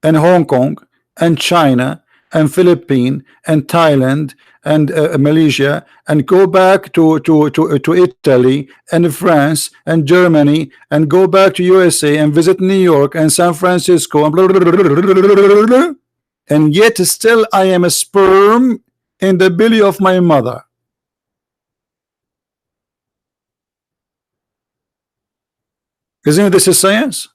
and Hong Kong and China and Philippines and Thailand and Malaysia, and go back to Italy and France and Germany, and go back to USA and visit New York and San Francisco and blah, blah, blah, blah, blah, blah, and yet still I am a sperm in the belly of my mother. Isn't this a science?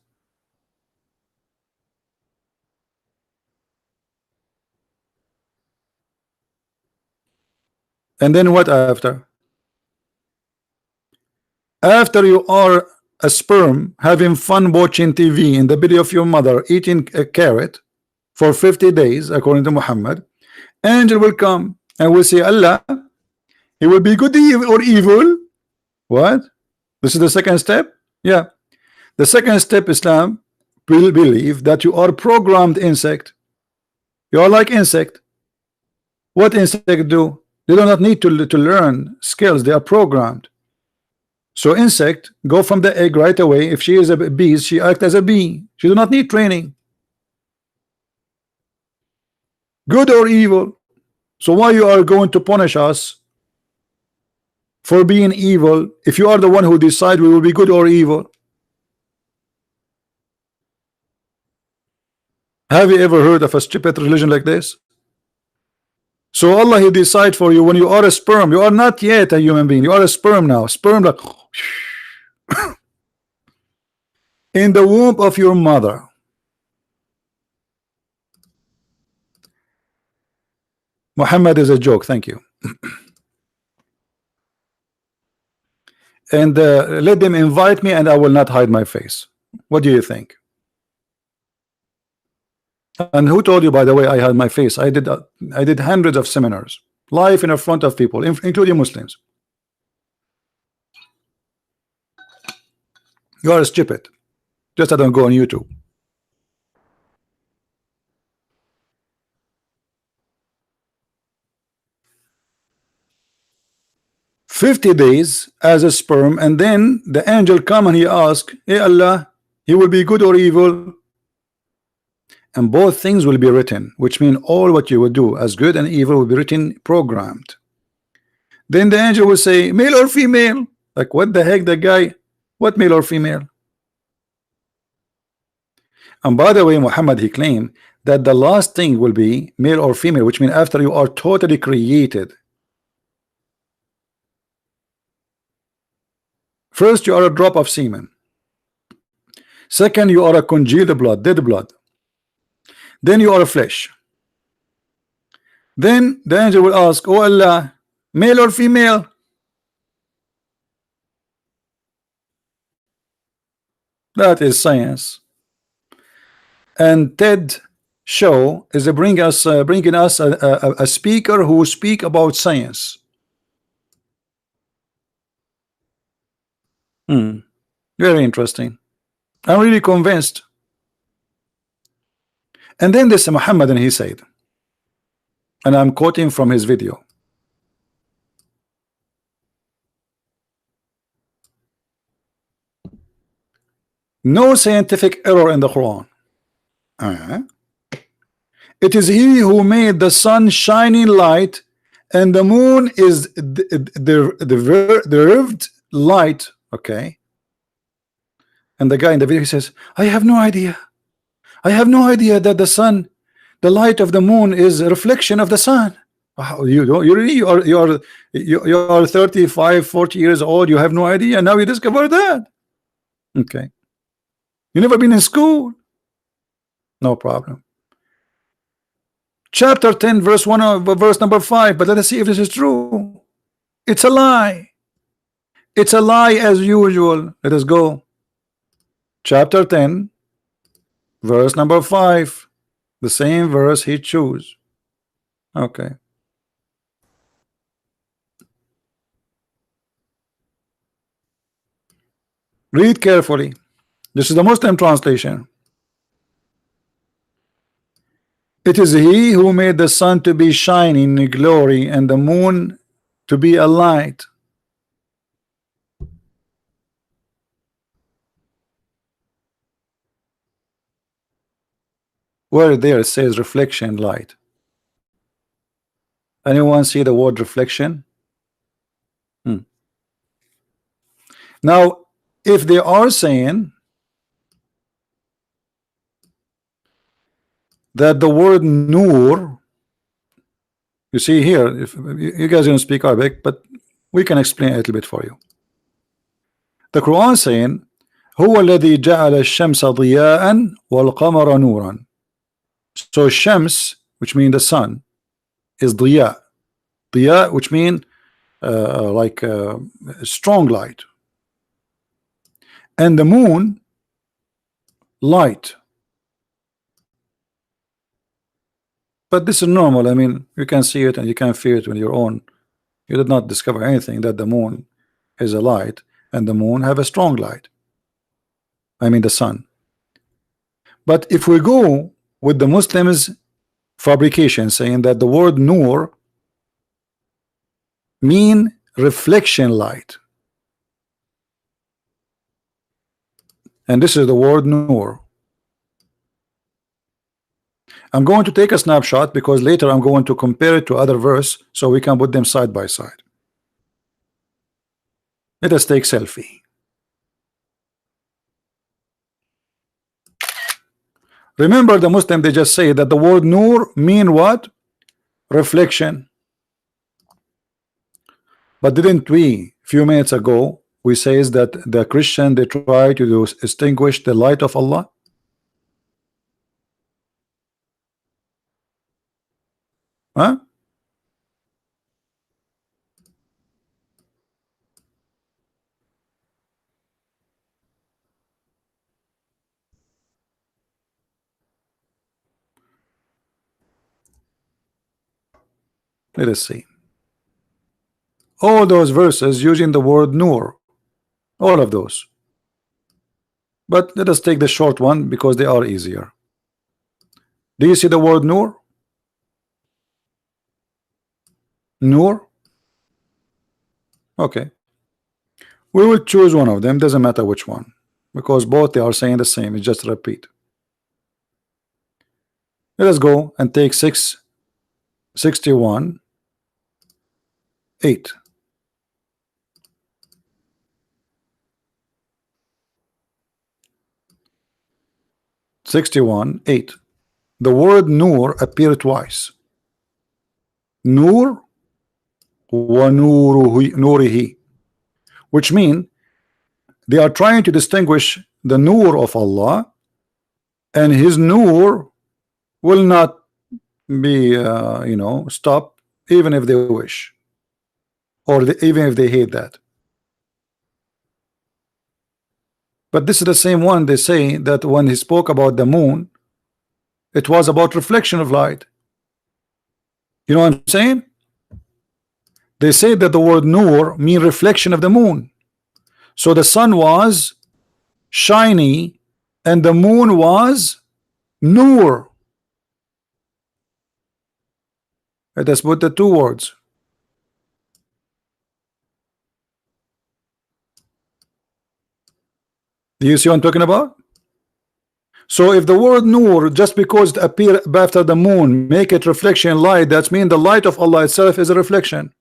And then what after? After you are a sperm having fun watching TV in the belly of your mother, eating a carrot for 50 days, according to Muhammad, angel will come and will say, Allah, he will be good or evil. What? This is the second step? Yeah. The second step, Islam will believe that you are programmed insect. You are like insect. What insect do? They do not need to learn skills. They are programmed. So insect go from the egg right away. If she is a bee, she act as a bee. She do not need training. Good or evil. So why you are going to punish us for being evil if you are the one who decide we will be good or evil? Have you ever heard of a stupid religion like this? So Allah, he decide for you when you are a sperm. You are not yet a human being. You are a sperm now. Sperm like in the womb of your mother. Muhammad is a joke. Thank you. And let them invite me and I will not hide my face. What do you think? And who told you, by the way, I hide my face? I did hundreds of seminars live in front of people, including Muslims. You are stupid. Just I don't go on YouTube. "50 days as a sperm, and then the angel come and he ask, hey Allah, he will be good or evil? And both things will be written, which mean all what you will do as good and evil will be written, programmed. Then the angel will say, male or female? Like what the heck, the guy? What male or female? And by the way, Muhammad, he claimed that the last thing will be male or female, which means after you are totally created. First, you are a drop of semen. Second, you are a congealed blood, dead blood. Then you are a flesh. Then the angel will ask, oh Allah, male or female? That is science. And TED show is bringing us a speaker who speak about science. Very interesting. I'm really convinced. And then this Muhammad, and he said, and I'm quoting from his video, no scientific error in the Quran. It is he who made the sun shining light, and the moon is the rived light. Okay. And the guy in the video, he says, I have no idea. I have no idea that the sun, the light of the moon is a reflection of the sun. You don't, you really, you are 35, 40 years old. You have no idea. Now you discover that. Okay. You never been in school. No problem. Chapter 10, verse 1, verse number 5. But let us see if this is true. It's a lie. It's a lie as usual. Let us go. Chapter 10, verse number 5. The same verse he chose. Okay. Read carefully. This is the Muslim translation. It is he who made the sun to be shining in glory and the moon to be a light. Where there it says reflection light. Anyone see the word reflection? Now, if they are saying that the word nur, you see here, if you guys don't speak Arabic, but we can explain a little bit for you. The Quran saying, هو الذي جعل الشمس ضياء والقمر نورا. So Shams, which means the sun, is diya. Diya, which means like strong light, and the moon, light. But this is normal. I mean, you can see it and you can feel it with your own. You did not discover anything that the moon is a light and the moon have a strong light. I mean the sun. But if we go with the Muslims fabrication saying that the word nur mean reflection light, and this is the word nur. I'm going to take a snapshot because later I'm going to compare it to other verse so we can put them side by side. Let us take selfie. Remember, the Muslim, they just say that the word nur mean what? Reflection. But didn't we a few minutes ago we says that the Christian, they try to distinguish the light of Allah? Huh? Let us see. All those verses using the word nur, all of those. But let us take the short one because they are easier. Do you see the word nur? Nur? Okay. We will choose one of them, doesn't matter which one, because both they are saying the same, it's just repeat. Let us go and take 661 8. The word nur appeared twice. Nur wa nurihi, which mean they are trying to distinguish the nur of Allah, and his nur will not be stop even if they wish, or even if they hate that. But this is the same one they say that when he spoke about the moon, it was about reflection of light. You know what I'm saying? They say that the word nur mean reflection of the moon. So the sun was shiny and the moon was nur. Let us put the two words. Do you see what I'm talking about? So if the word nur, just because it appear after the moon, make it reflection light, that means the light of Allah itself is a reflection.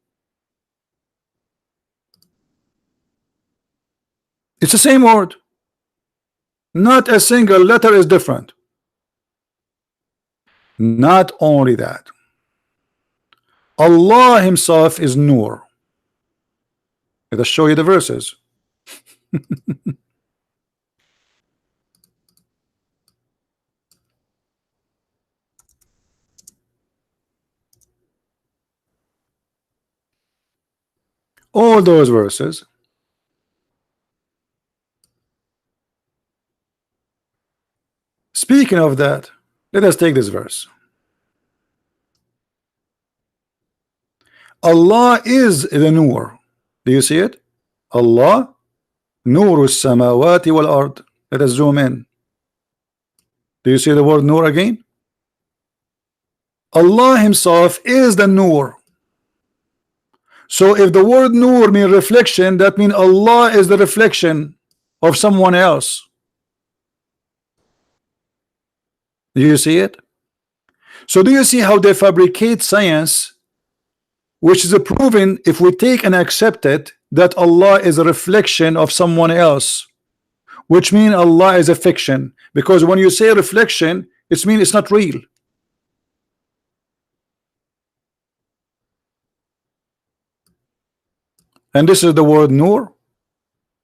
It's the same word. Not a single letter is different. Not only that, Allah himself is nur. Let us show you the verses. All those verses. Speaking of that, let us take this verse. Allah is the nur. Do you see it? Allah نور السماوات والأرض. Let us zoom in. Do you see the word Nur again? Allah himself is the Nur. So if the word Nur means reflection, that means Allah is the reflection of someone else. Do you see it? So do you see how they fabricate science, which is proven if we take and accept it, that Allah is a reflection of someone else, which means Allah is a fiction, because when you say reflection, it means it's not real. And this is the word Nur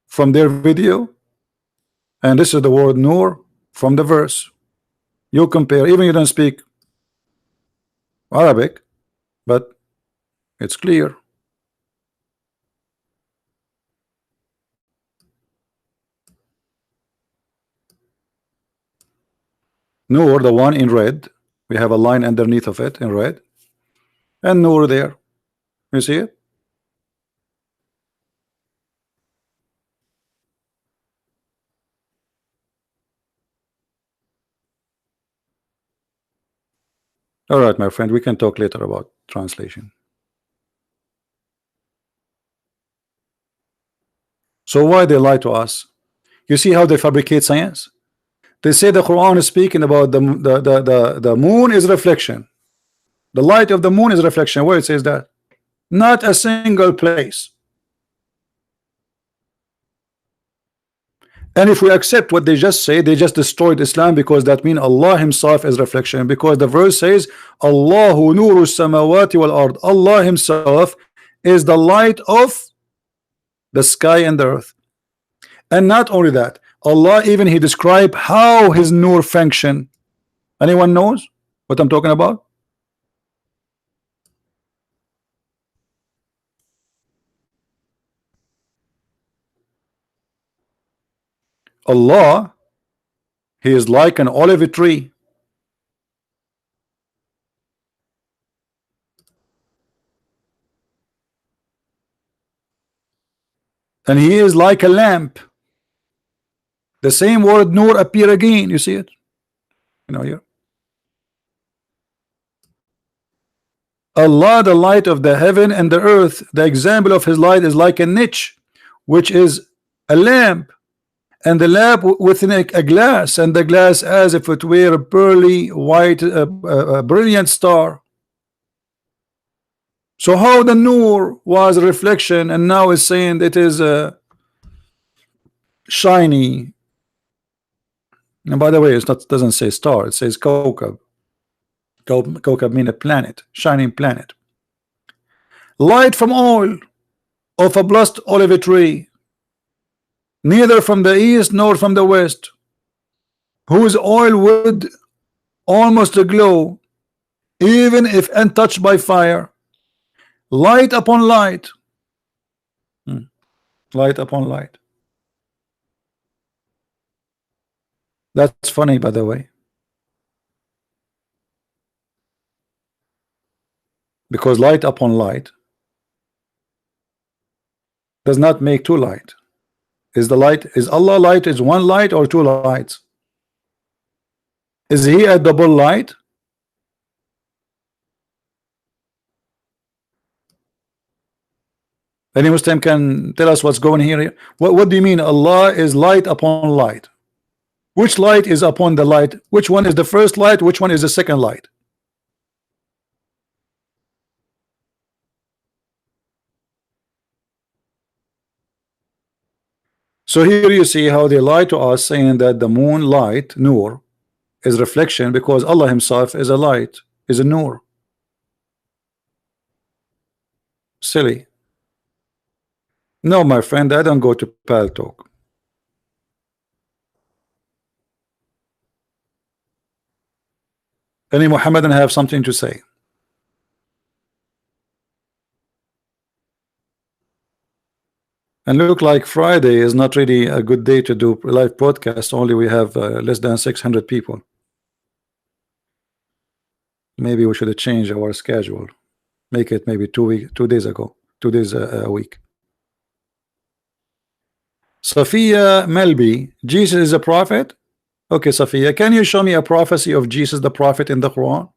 from their video, and this is the word Nur from the verse. You compare, even you don't speak Arabic, but it's clear. Nur, the one in red, we have a line underneath of it in red, and Nur there. You see it? All right, my friend, we can talk later about translation. So why they lie to us? You see how they fabricate science? They say the Quran is speaking about the moon is reflection. The light of the moon is reflection. Where it says that? Not a single place. And if we accept what they just say, they just destroyed Islam, because that means Allah himself is reflection, because the verse says Allahu nuru samawati wal ard. Allah himself is the light of the sky and the earth. And not only that, Allah even he described how his nur function. Anyone knows what I'm talking about? Allah, he is like an olive tree. And he is like a lamp. The same word nur appear again. You see it? You know here. Allah, the light of the heaven and the earth. The example of his light is like a niche, which is a lamp, and the lamp within a glass, and the glass as if it were a pearly white brilliant star. So how the nur was a reflection, and now is saying it is shiny. And by the way, it's not, doesn't say star, it says kawkab. Kawkab mean a planet, shining planet. Light from oil of a blessed olive tree, neither from the east nor from the west, whose oil would almost glow, even if untouched by fire. Light upon light. Light upon light. That's funny, by the way, because light upon light does not make two light. Is the light, is Allah light, is one light or two lights? Is he a double light? Any Muslim can tell us what's going here? What do you mean Allah is light upon light? Which light is upon the light? Which one is the first light? Which one is the second light? So here you see how they lie to us, saying that the moon light, nur, is reflection, because Allah himself is a light, is a nur. Silly. No, my friend, I don't go to Pal Talk. Any Muhammadan have something to say? And look like Friday is not really a good day to do live broadcast. Only we have less than 600 people. Maybe we should change our schedule. Make it maybe 2 days a week. Sophia Melby, Jesus is a prophet. Okay, Sophia, can you show me a prophecy of Jesus the prophet in the Quran?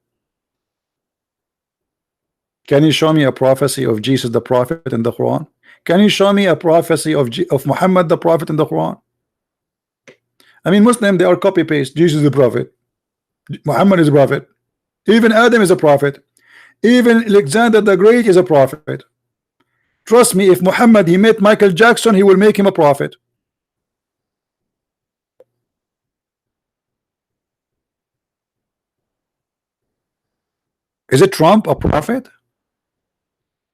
Can you show me a prophecy of Jesus the prophet in the Quran? Can you show me a prophecy of Muhammad the prophet in the Quran? I mean, Muslim, they are copy paste. Jesus is the prophet, Muhammad is a prophet, even Adam is a prophet, even Alexander the Great is a prophet. Trust me, if Muhammad he met Michael Jackson, he will make him a prophet. Is it Trump a prophet?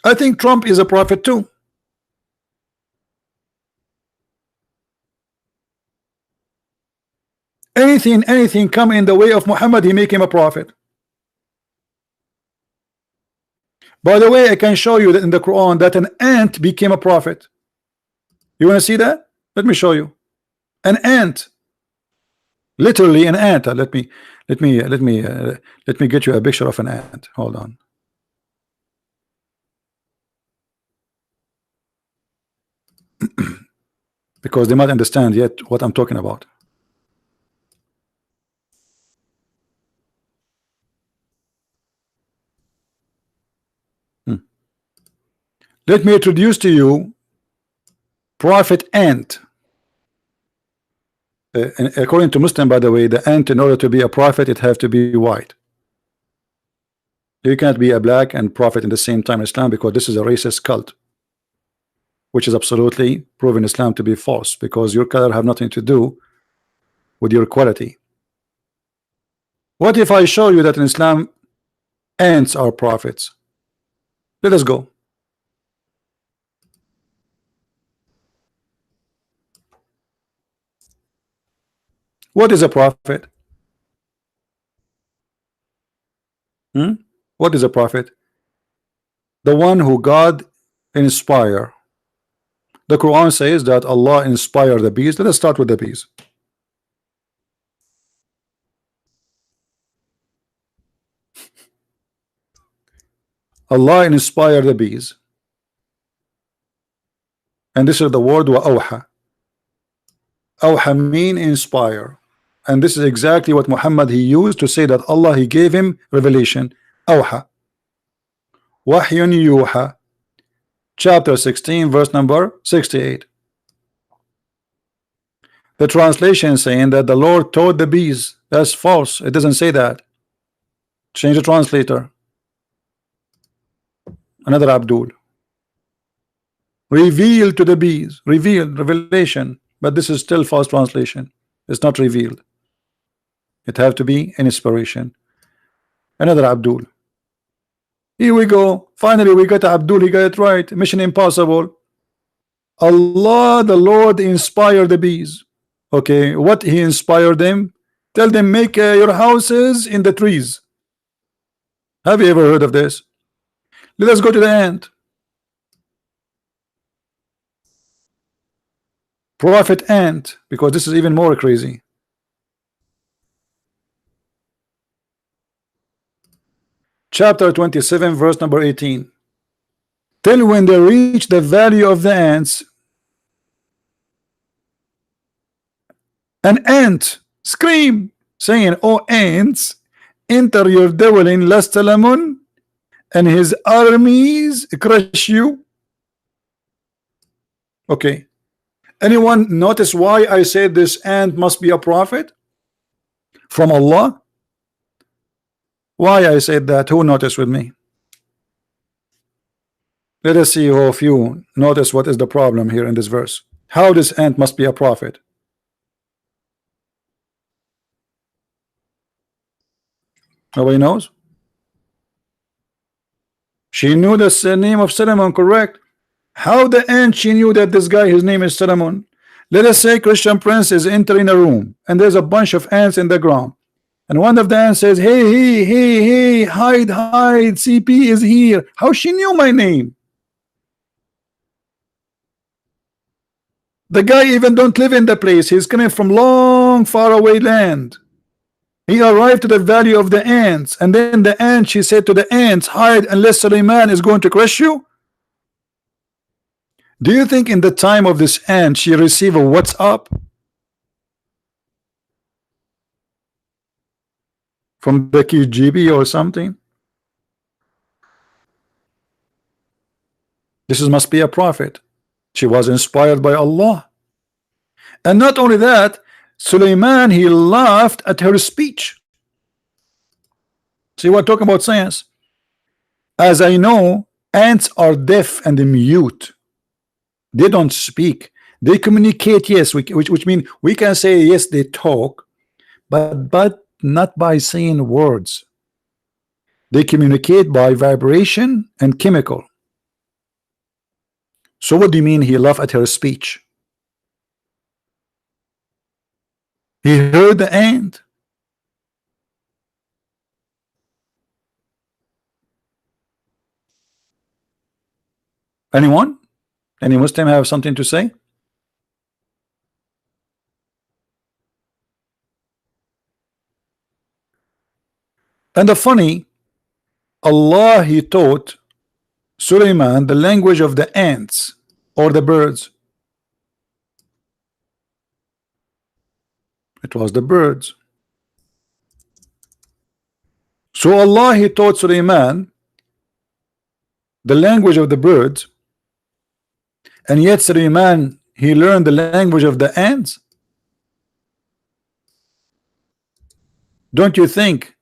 I think Trump is a prophet too. Anything come in the way of Muhammad, he make him a prophet. By the way, I can show you that in the Quran that an ant became a prophet. You want to see that? Let me show you. An ant, literally an ant. Let me get you a picture of an ant. Hold on. Because they might understand yet what I'm talking about. Let me introduce to you Prophet Ant. And according to Muslim, by the way, the ant, in order to be a prophet, it has to be white. You can't be a black and prophet in the same time in Islam, because this is a racist cult, which is absolutely proven Islam to be false, because your color have nothing to do with your quality. What if I show you that in Islam ants are prophets? Let us go. What is a prophet? What is a prophet? The one who God inspire. The Quran says that Allah inspired the bees. Let us start with the bees. Allah inspired the bees. And this is the word wa'awha. Awha mean inspire. And this is exactly what Muhammad he used to say that Allah he gave him revelation. Awha. Wahyun yuha. Chapter 16 verse number 68. The translation saying that the Lord taught the bees. That's false. It doesn't say that. Change the translator. Another Abdul. Revealed to the bees. Revealed, revelation. But this is still false translation. It's not revealed. It have to be an inspiration. Another Abdul. Here we go. Finally we got Abdul. He got it right. Mission impossible. Allah the Lord inspired the bees. Okay, what he inspired them? Tell them make your houses in the trees. Have you ever heard of this? Let us go to the ant. Prophet Ant, because this is even more crazy. Chapter 27 verse number 18. Till when they reach the valley of the ants, an ant scream saying, "Oh ants, enter your dwelling lest Solomon and his armies crush you." Okay, anyone notice why I said this ant must be a prophet from Allah? Why I said that? Who noticed with me? Let us see who of you notice what is the problem here in this verse. How this ant must be a prophet? Nobody knows? She knew the name of Solomon, correct? How the ant she knew that this guy, his name is Solomon? Let us say Christian Prince is entering a room and there's a bunch of ants in the ground. And one of the ants says, hey, hide, CP is here. How she knew my name? The guy even don't live in the place. He's coming from long, far away land. He arrived to the valley of the ants, and then the ant, she said to the ants, hide unless Suleiman is going to crush you. Do you think in the time of this ant she received a what's up from the KGB or something? Must be a prophet. She was inspired by Allah. And not only that, Suleiman, he laughed at her speech. See, we're talking about science. As I know, ants are deaf and mute. They don't speak. They communicate, yes, which means we can say yes, they talk, but not by saying words. They communicate by vibration and chemical. So what do you mean he laughed at her speech? He heard the ant. Anyone? Any Muslim have something to say? And the funny, Allah, he taught Suleiman the language of the ants or the birds. It was the birds. So Allah, he taught Suleiman the language of the birds, and yet Suleiman, he learned the language of the ants. Don't you think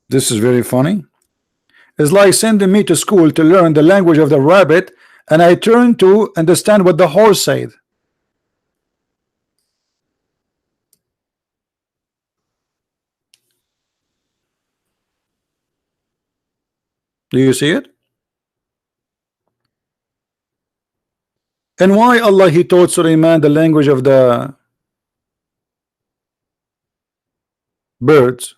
this is very funny? It's like sending me to school to learn the language of the rabbit, and I turn to understand what the horse said. Do you see it? And why Allah, he taught Suleiman the language of the birds?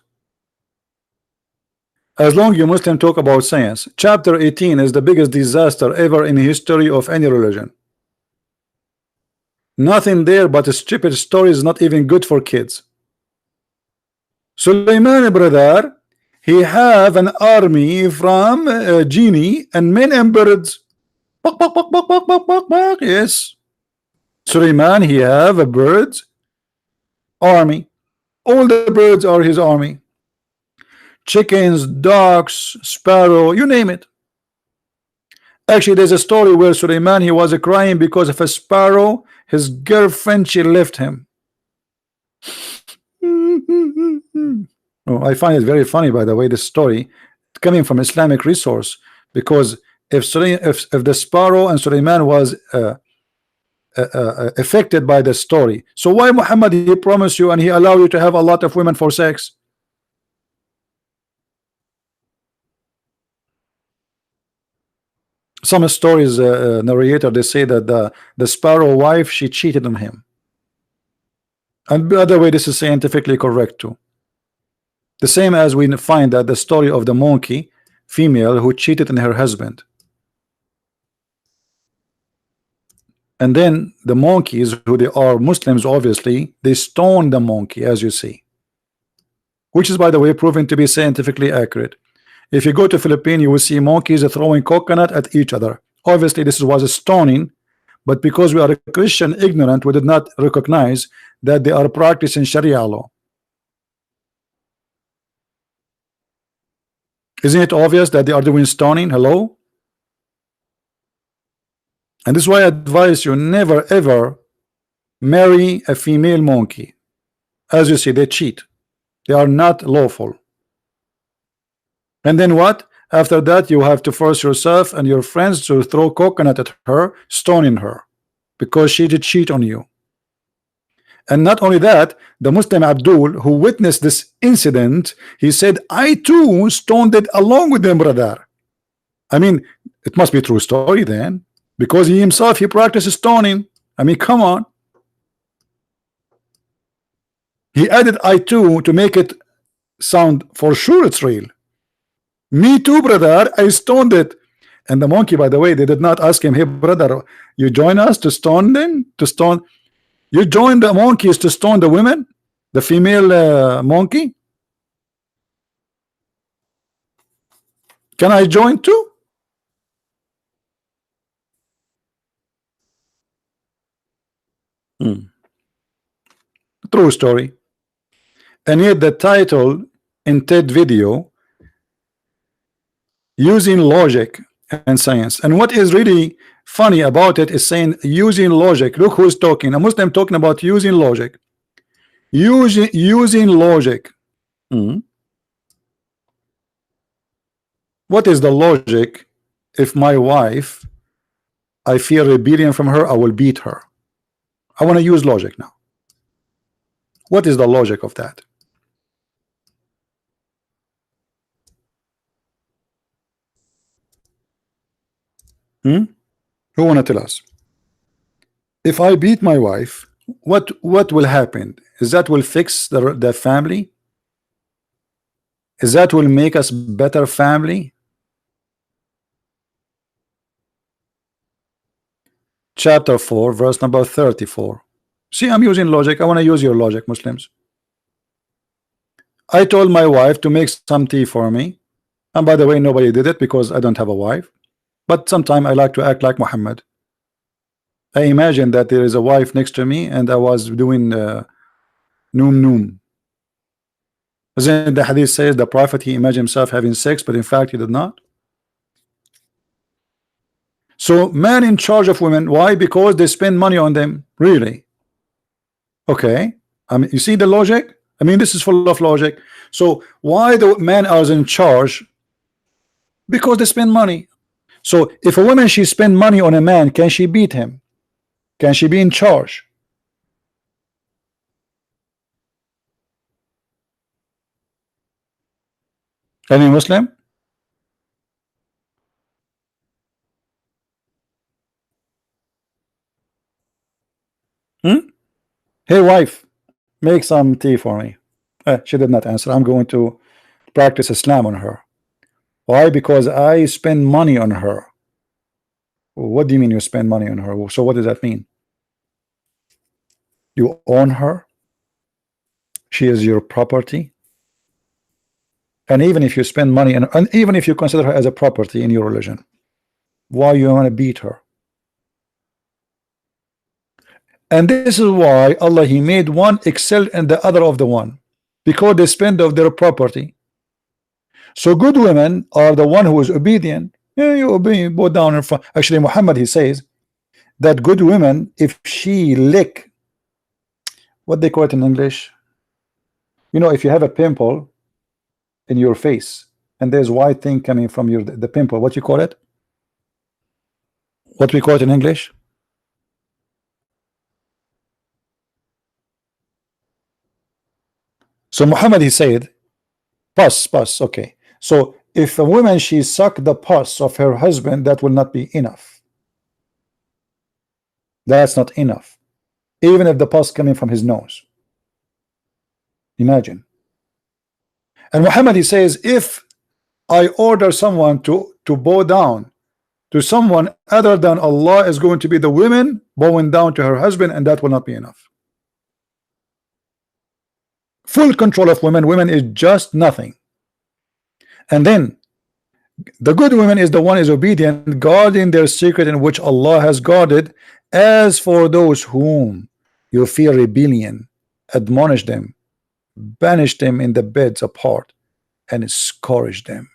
As long you Muslim talk about science, chapter 18 is the biggest disaster ever in history of any religion. Nothing there but a stupid stories, not even good for kids. Suleiman, brother, he have an army from genie and men and birds. Yes, Suleiman, he have a birds army. All the birds are his army. Chickens, ducks, sparrow, you name it. Actually, there's a story where Suleiman, he was crying because of a sparrow. His girlfriend, she left him. Oh, I find it very funny, by the way, this story coming from Islamic resource, because if the sparrow and Suleiman was affected by the story, so why Muhammad, he promised you and he allowed you to have a lot of women for sex? Some stories narrator, they say that the sparrow wife, she cheated on him. And by the way, this is scientifically correct too. The same as we find that the story of the monkey female who cheated on her husband. And then the monkeys, who they are Muslims, obviously, they stone the monkey, as you see. Which is, by the way, proven to be scientifically accurate. If you go to Philippines, you will see monkeys throwing coconut at each other. Obviously, this was a stoning, but because we are a Christian ignorant, we did not recognize that they are practicing Sharia law. Isn't it obvious that they are doing stoning? Hello? And this is why I advise you never ever marry a female monkey. As you see, they cheat. They are not lawful. And then what? After that, you have to force yourself and your friends to throw coconut at her, stoning her, because she did cheat on you. And not only that, the Muslim Abdul, who witnessed this incident, he said, I too stoned it along with them, brother. I mean, it must be a true story then, because he himself, he practices stoning. I mean, come on. He added I too to make it sound for sure it's real. Me too, brother, I stoned it. And the monkey, by the way, they did not ask him, hey brother, you join us to stone them? To stone? You join the monkeys to stone the women? The female monkey? Can I join too? True story. And yet the title in TED video, using logic and science. And what is really funny about it is saying using logic. Look who's talking. A Muslim talking about using logic. Using logic. What is the logic? If my wife, I fear rebellion from her, I will beat her. I want to use logic now. What is the logic of that? Who want to tell us? If I beat my wife, what will happen? Is that will fix the family? Is that will make us better family? Chapter 4, verse number 34. See, I'm using logic. I want to use your logic, Muslims. I told my wife to make some tea for me. And by the way, nobody did it because I don't have a wife. But sometimes I like to act like Muhammad. I imagine that there is a wife next to me and I was doing noom noom. Then the hadith says the prophet, he imagined himself having sex, but in fact he did not. So man in charge of women, why? Because they spend money on them. Really? Okay. I mean, you see the logic? I mean, this is full of logic. So why the men are in charge? Because they spend money. So if a woman, she spend money on a man, can she beat him? Can she be in charge? Any Muslim? Hey wife, make some tea for me. She did not answer. I'm going to practice Islam on her. Why? Because I spend money on her. What do you mean you spend money on her? So what does that mean? You own her? She is your property? And even if you spend money and even if you consider her as a property in your religion, why you want to beat her? And this is why Allah, he made one excel and the other of the one, because they spend of their property. So good women are the one who is obedient. Yeah, you obey, bow down in front. Actually, Muhammad, he says that good women, if she lick, what they call it in English, you know, if you have a pimple in your face and there's white thing coming from your the pimple, what you call it? What we call it in English? So Muhammad, he said pus, okay. So if a woman, she sucked the pus of her husband, that will not be enough. That's not enough. Even if the pus coming from his nose. Imagine. And Muhammad, he says, if I order someone to bow down to someone other than Allah, is going to be the women bowing down to her husband, and that will not be enough. Full control of women. Women is just nothing. And then the good woman is the one is obedient, guarding their secret in which Allah has guarded. As for those whom you fear rebellion, admonish them, banish them in the beds apart, and scourge them.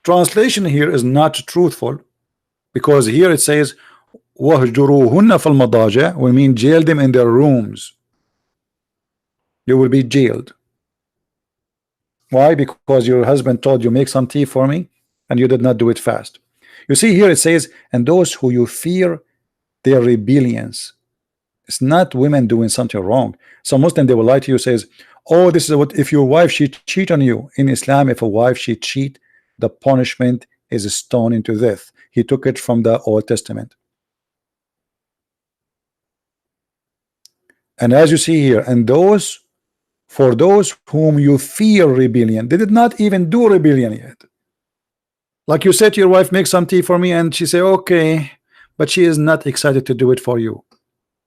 Translation here is not truthful, because here it says وَهْجُرُوهُنَّ فِي الْمَضَاجِعِ, we mean jail them in their rooms. You will be jailed. Why? Because your husband told you make some tea for me and you did not do it fast. You see here it says, and those who you fear their rebellions. It's not women doing something wrong. Some Muslim, they will lie to you, says, oh, this is what, if your wife, she cheat on you. In Islam, if a wife, she cheat, the punishment is a stone into death. He took it from the Old Testament. And as you see here, and those, for those whom you fear rebellion, they did not even do rebellion yet. Like you said to your wife, make some tea for me, and she say okay, but she is not excited to do it for you.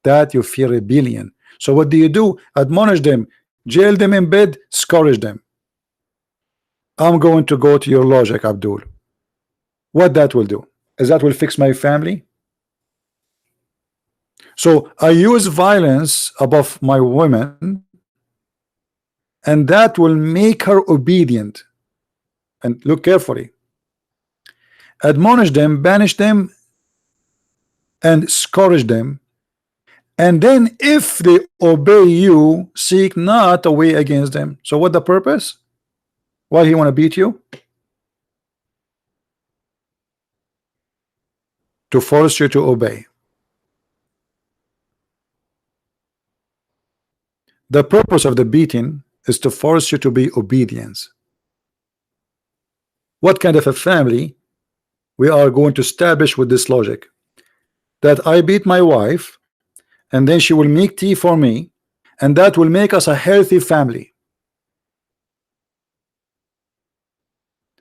That you fear rebellion. So what do? Admonish them, jail them in bed, scourge them. I'm going to go to your logic, Abdul. What that will do is that will fix my family. So I use violence above my women, and that will make her obedient. And look carefully. Admonish them, banish them, and scourge them. And then if they obey you, seek not a way against them. So what the purpose? Why he want to beat you? To force you to obey. The purpose of the beating is to force you to be obedience. What kind of a family we are going to establish with this logic? That I beat my wife, and then she will make tea for me, and that will make us a healthy family.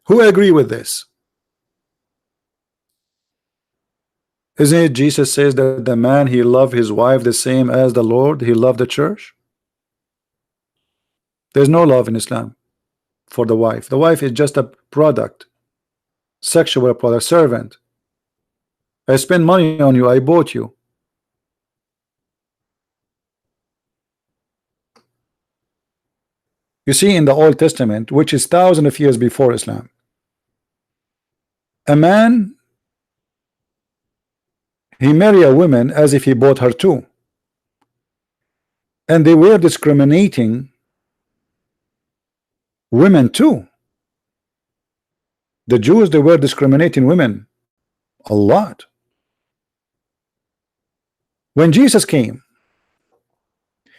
Who agree with this? Isn't it Jesus says that the man he loved his wife the same as the Lord he loved the church? There's no love in Islam for the wife. The wife is just a product, sexual product, servant. I spend money on you, I bought you. You see, in the Old Testament, which is thousands of years before Islam, a man, he married a woman as if he bought her too, and they were discriminating women too. The Jews, they were discriminating women a lot. When Jesus came,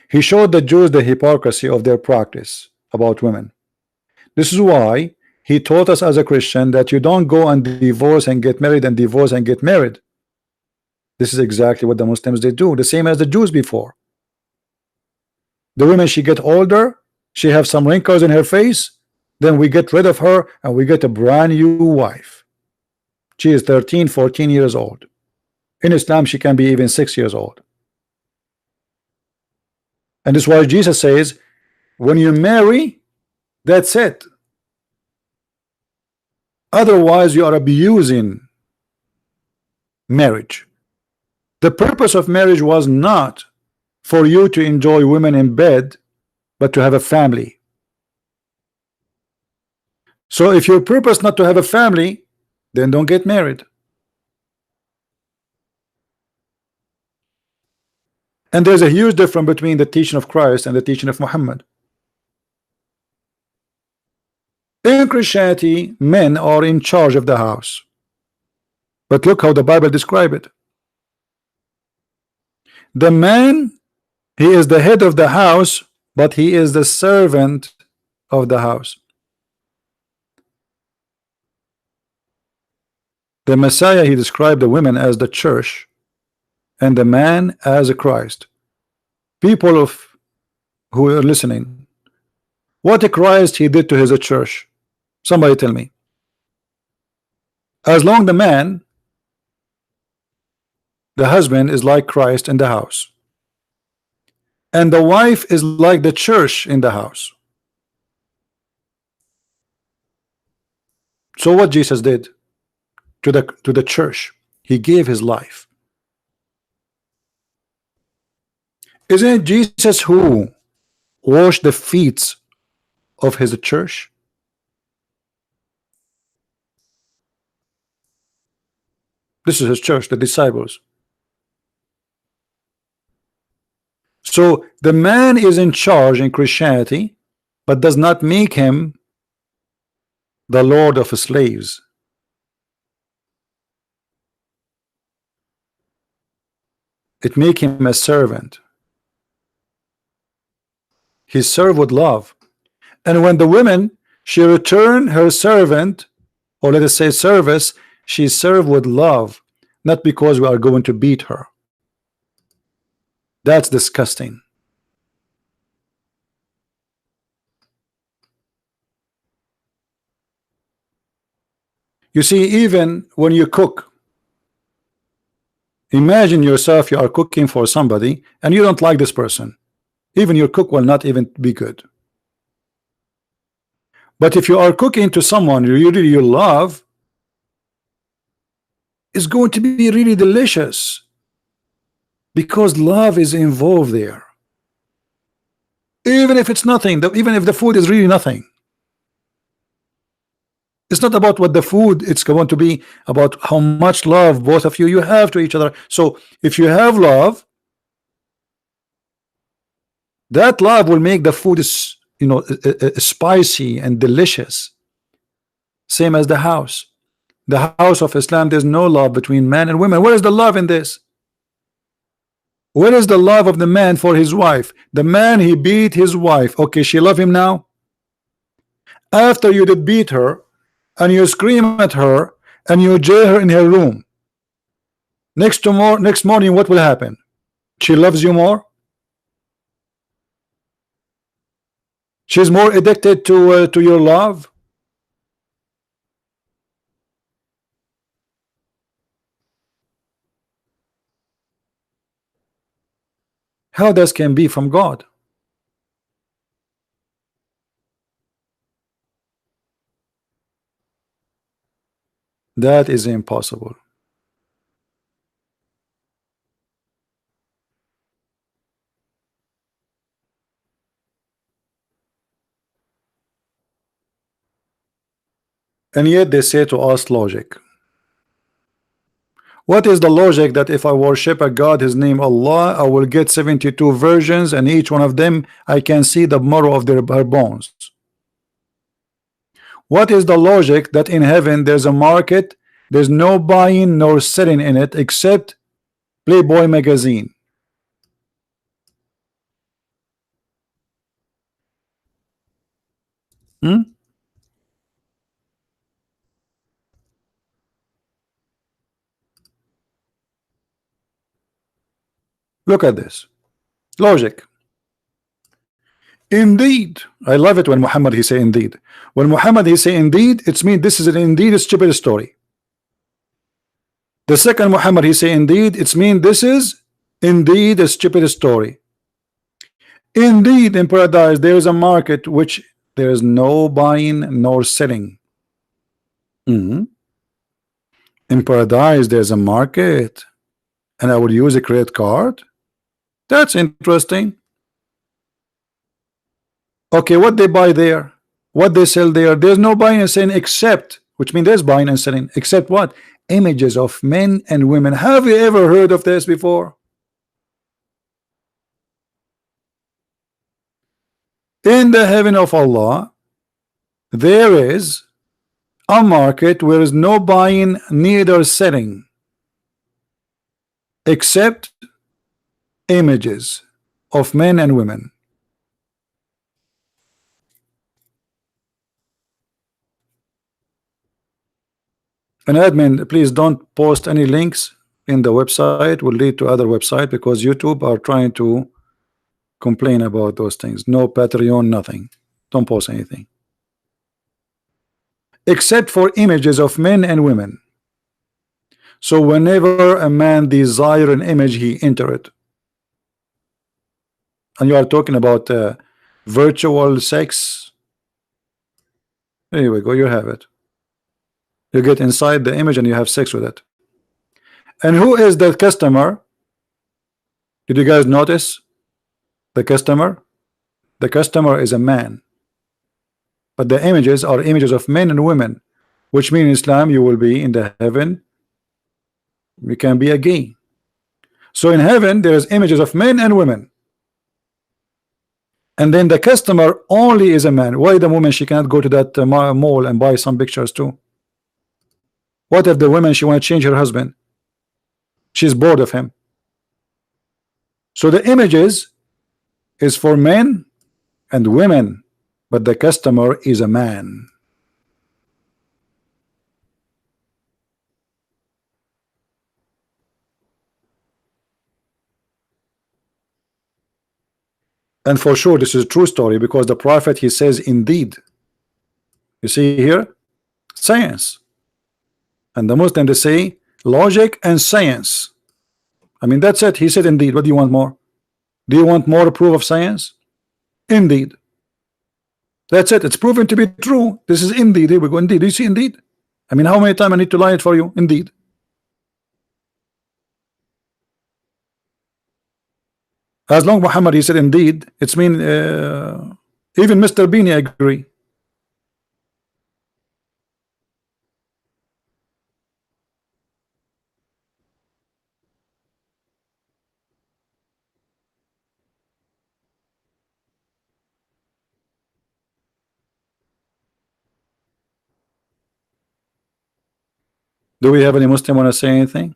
he showed the Jews the hypocrisy of their practice about women. This is why he taught us as a Christian that you don't go and divorce and get married and divorce and get married. This is exactly what the Muslims they do, the same as the Jews before. The women, she get older, she have some wrinkles in her face, then we get rid of her and we get a brand new wife. She is 13, 14 years old. In Islam, she can be even 6 years old. And this is why Jesus says, when you marry, that's it. Otherwise, you are abusing marriage. The purpose of marriage was not for you to enjoy women in bed, but to have a family. So if your purpose not to have a family, then don't get married. And there's a huge difference between the teaching of Christ and the teaching of Muhammad. In Christianity, men are in charge of the house. But look how the Bible describes it. The man, he is the head of the house, but he is the servant of the house. The Messiah, he described the women as the church and the man as a Christ. People of who are listening, what a Christ he did to his church. Somebody tell me. As long the man, the husband is like Christ in the house, and the wife is like the church in the house. So what Jesus did to the church, he gave his life. Isn't it Jesus who washed the feet of his church? This is his church, the disciples. So the man is in charge in Christianity, but does not make him the lord of slaves. It make him a servant. He served with love. And when the woman, she returned her servant, or let us say service, she served with love, not because we are going to beat her. That's disgusting. You see, even when you cook, imagine yourself, you are cooking for somebody and you don't like this person. Even your cook will not even be good. But if you are cooking to someone you love, it's going to be really delicious because love is involved there. Even if it's nothing, even if the food is really nothing. It's not about what the food, it's going to be about how much love both of you have to each other. So if you have love, that love will make the food is, you know, spicy and delicious. Same as the house. The house of Islam, there's no love between man and women. Where is the love in this? Where is the love of the man for his wife? The man, he beat his wife. Okay, she love him now. After you did beat her and you scream at her and you jail her in her room, next morning what will happen? She loves you more. She's more addicted to your love. How this can be from God? That is impossible. And yet they say to us logic. What is the logic that if I worship a God, his name Allah, I will get 72 versions and each one of them I can see the marrow of her bones? What is the logic that in heaven there's a market, there's no buying nor selling in it except Playboy magazine? Look at this logic. Indeed, I love it when Muhammad he say indeed. When Muhammad he say indeed, it's mean this is an indeed a stupid story. The second Muhammad he say indeed, it's mean this is indeed a stupid story. Indeed, in paradise there is a market which there is no buying nor selling. In paradise there's a market and I will use a credit card. That's interesting. Okay, what they buy there, what they sell there, there's no buying and selling except, which means there's buying and selling except what? Images of men and women. Have you ever heard of this before? In the heaven of Allah there is a market where is no buying neither selling except images of men and women. And admin, please don't post any links in the website, will lead to other website because YouTube are trying to complain about those things. No Patreon, nothing. Don't post anything except for images of men and women. So whenever a man desire an image, he enter it. And you are talking about virtual sex. Here we go, you have it. You get inside the image and you have sex with it. And who is the customer? Did you guys notice the customer? The customer is a man, but the images are images of men and women, which means in Islam you will be in the heaven, you can be a gay. So in heaven there is images of men and women, and then the customer only is a man. Why the woman she cannot go to that mall and buy some pictures too? What if the woman she want to change her husband? She's bored of him. So the images is for men and women, but the customer is a man. And for sure this is a true story because the prophet he says indeed. You see here science, and the Muslim they say logic and science. I mean that's it. He said indeed. What do you want more? Do you want more proof of science? Indeed. That's it. It's proven to be true. This is indeed. Here we go. Indeed. Do you see indeed? I mean, how many times I need to lie it for you? Indeed. As long Muhammad he said indeed, it's mean even Mr. Beanie agree. Do we have any Muslim want to say anything?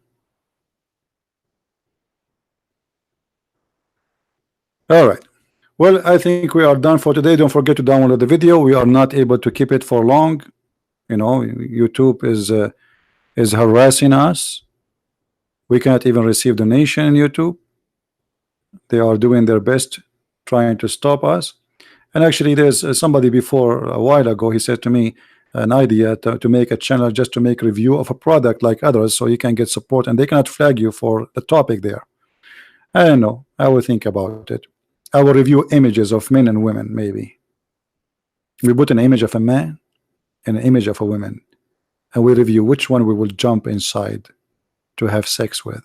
All right. Well, I think we are done for today. Don't forget to download the video. We are not able to keep it for long. You know, YouTube is harassing us. We cannot even receive donation in YouTube. They are doing their best trying to stop us. And actually, there's somebody before a while ago. He said to me an idea to make a channel just to make review of a product like others, so you can get support and they cannot flag you for the topic there. I don't know. I will think about it. I will review images of men and women. Maybe we put an image of a man and an image of a woman, and we review which one we will jump inside to have sex with,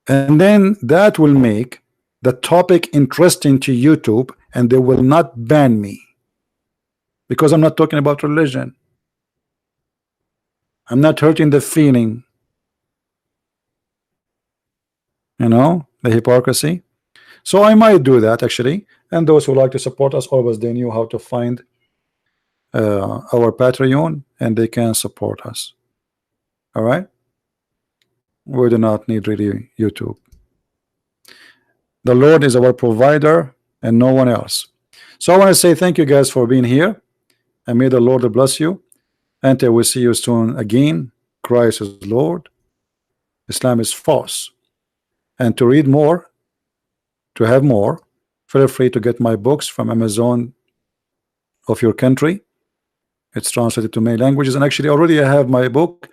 and then that will make the topic interesting to YouTube, and they will not ban me because I'm not talking about religion. I'm not hurting the feeling, you know, the hypocrisy. So I might do that actually, and those who like to support us, always they knew how to find our Patreon, and they can support us. All right, we do not need really YouTube. The Lord is our provider and no one else. So I want to say thank you guys for being here, and may the Lord bless you. Until we see you soon again. Christ is Lord, Islam is false. And to read more, to have more, feel free to get my books from Amazon of your country. It's translated to many languages, and actually already I have my book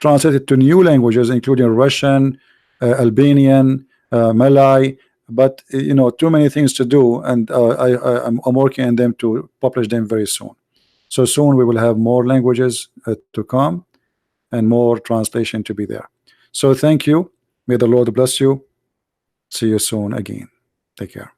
translated to new languages, including Russian, Albanian, Malay, but you know, too many things to do, and I'm working on them to publish them very soon. So soon we will have more languages to come and more translation to be there. So thank you. May the Lord bless you. See you soon again. Take care.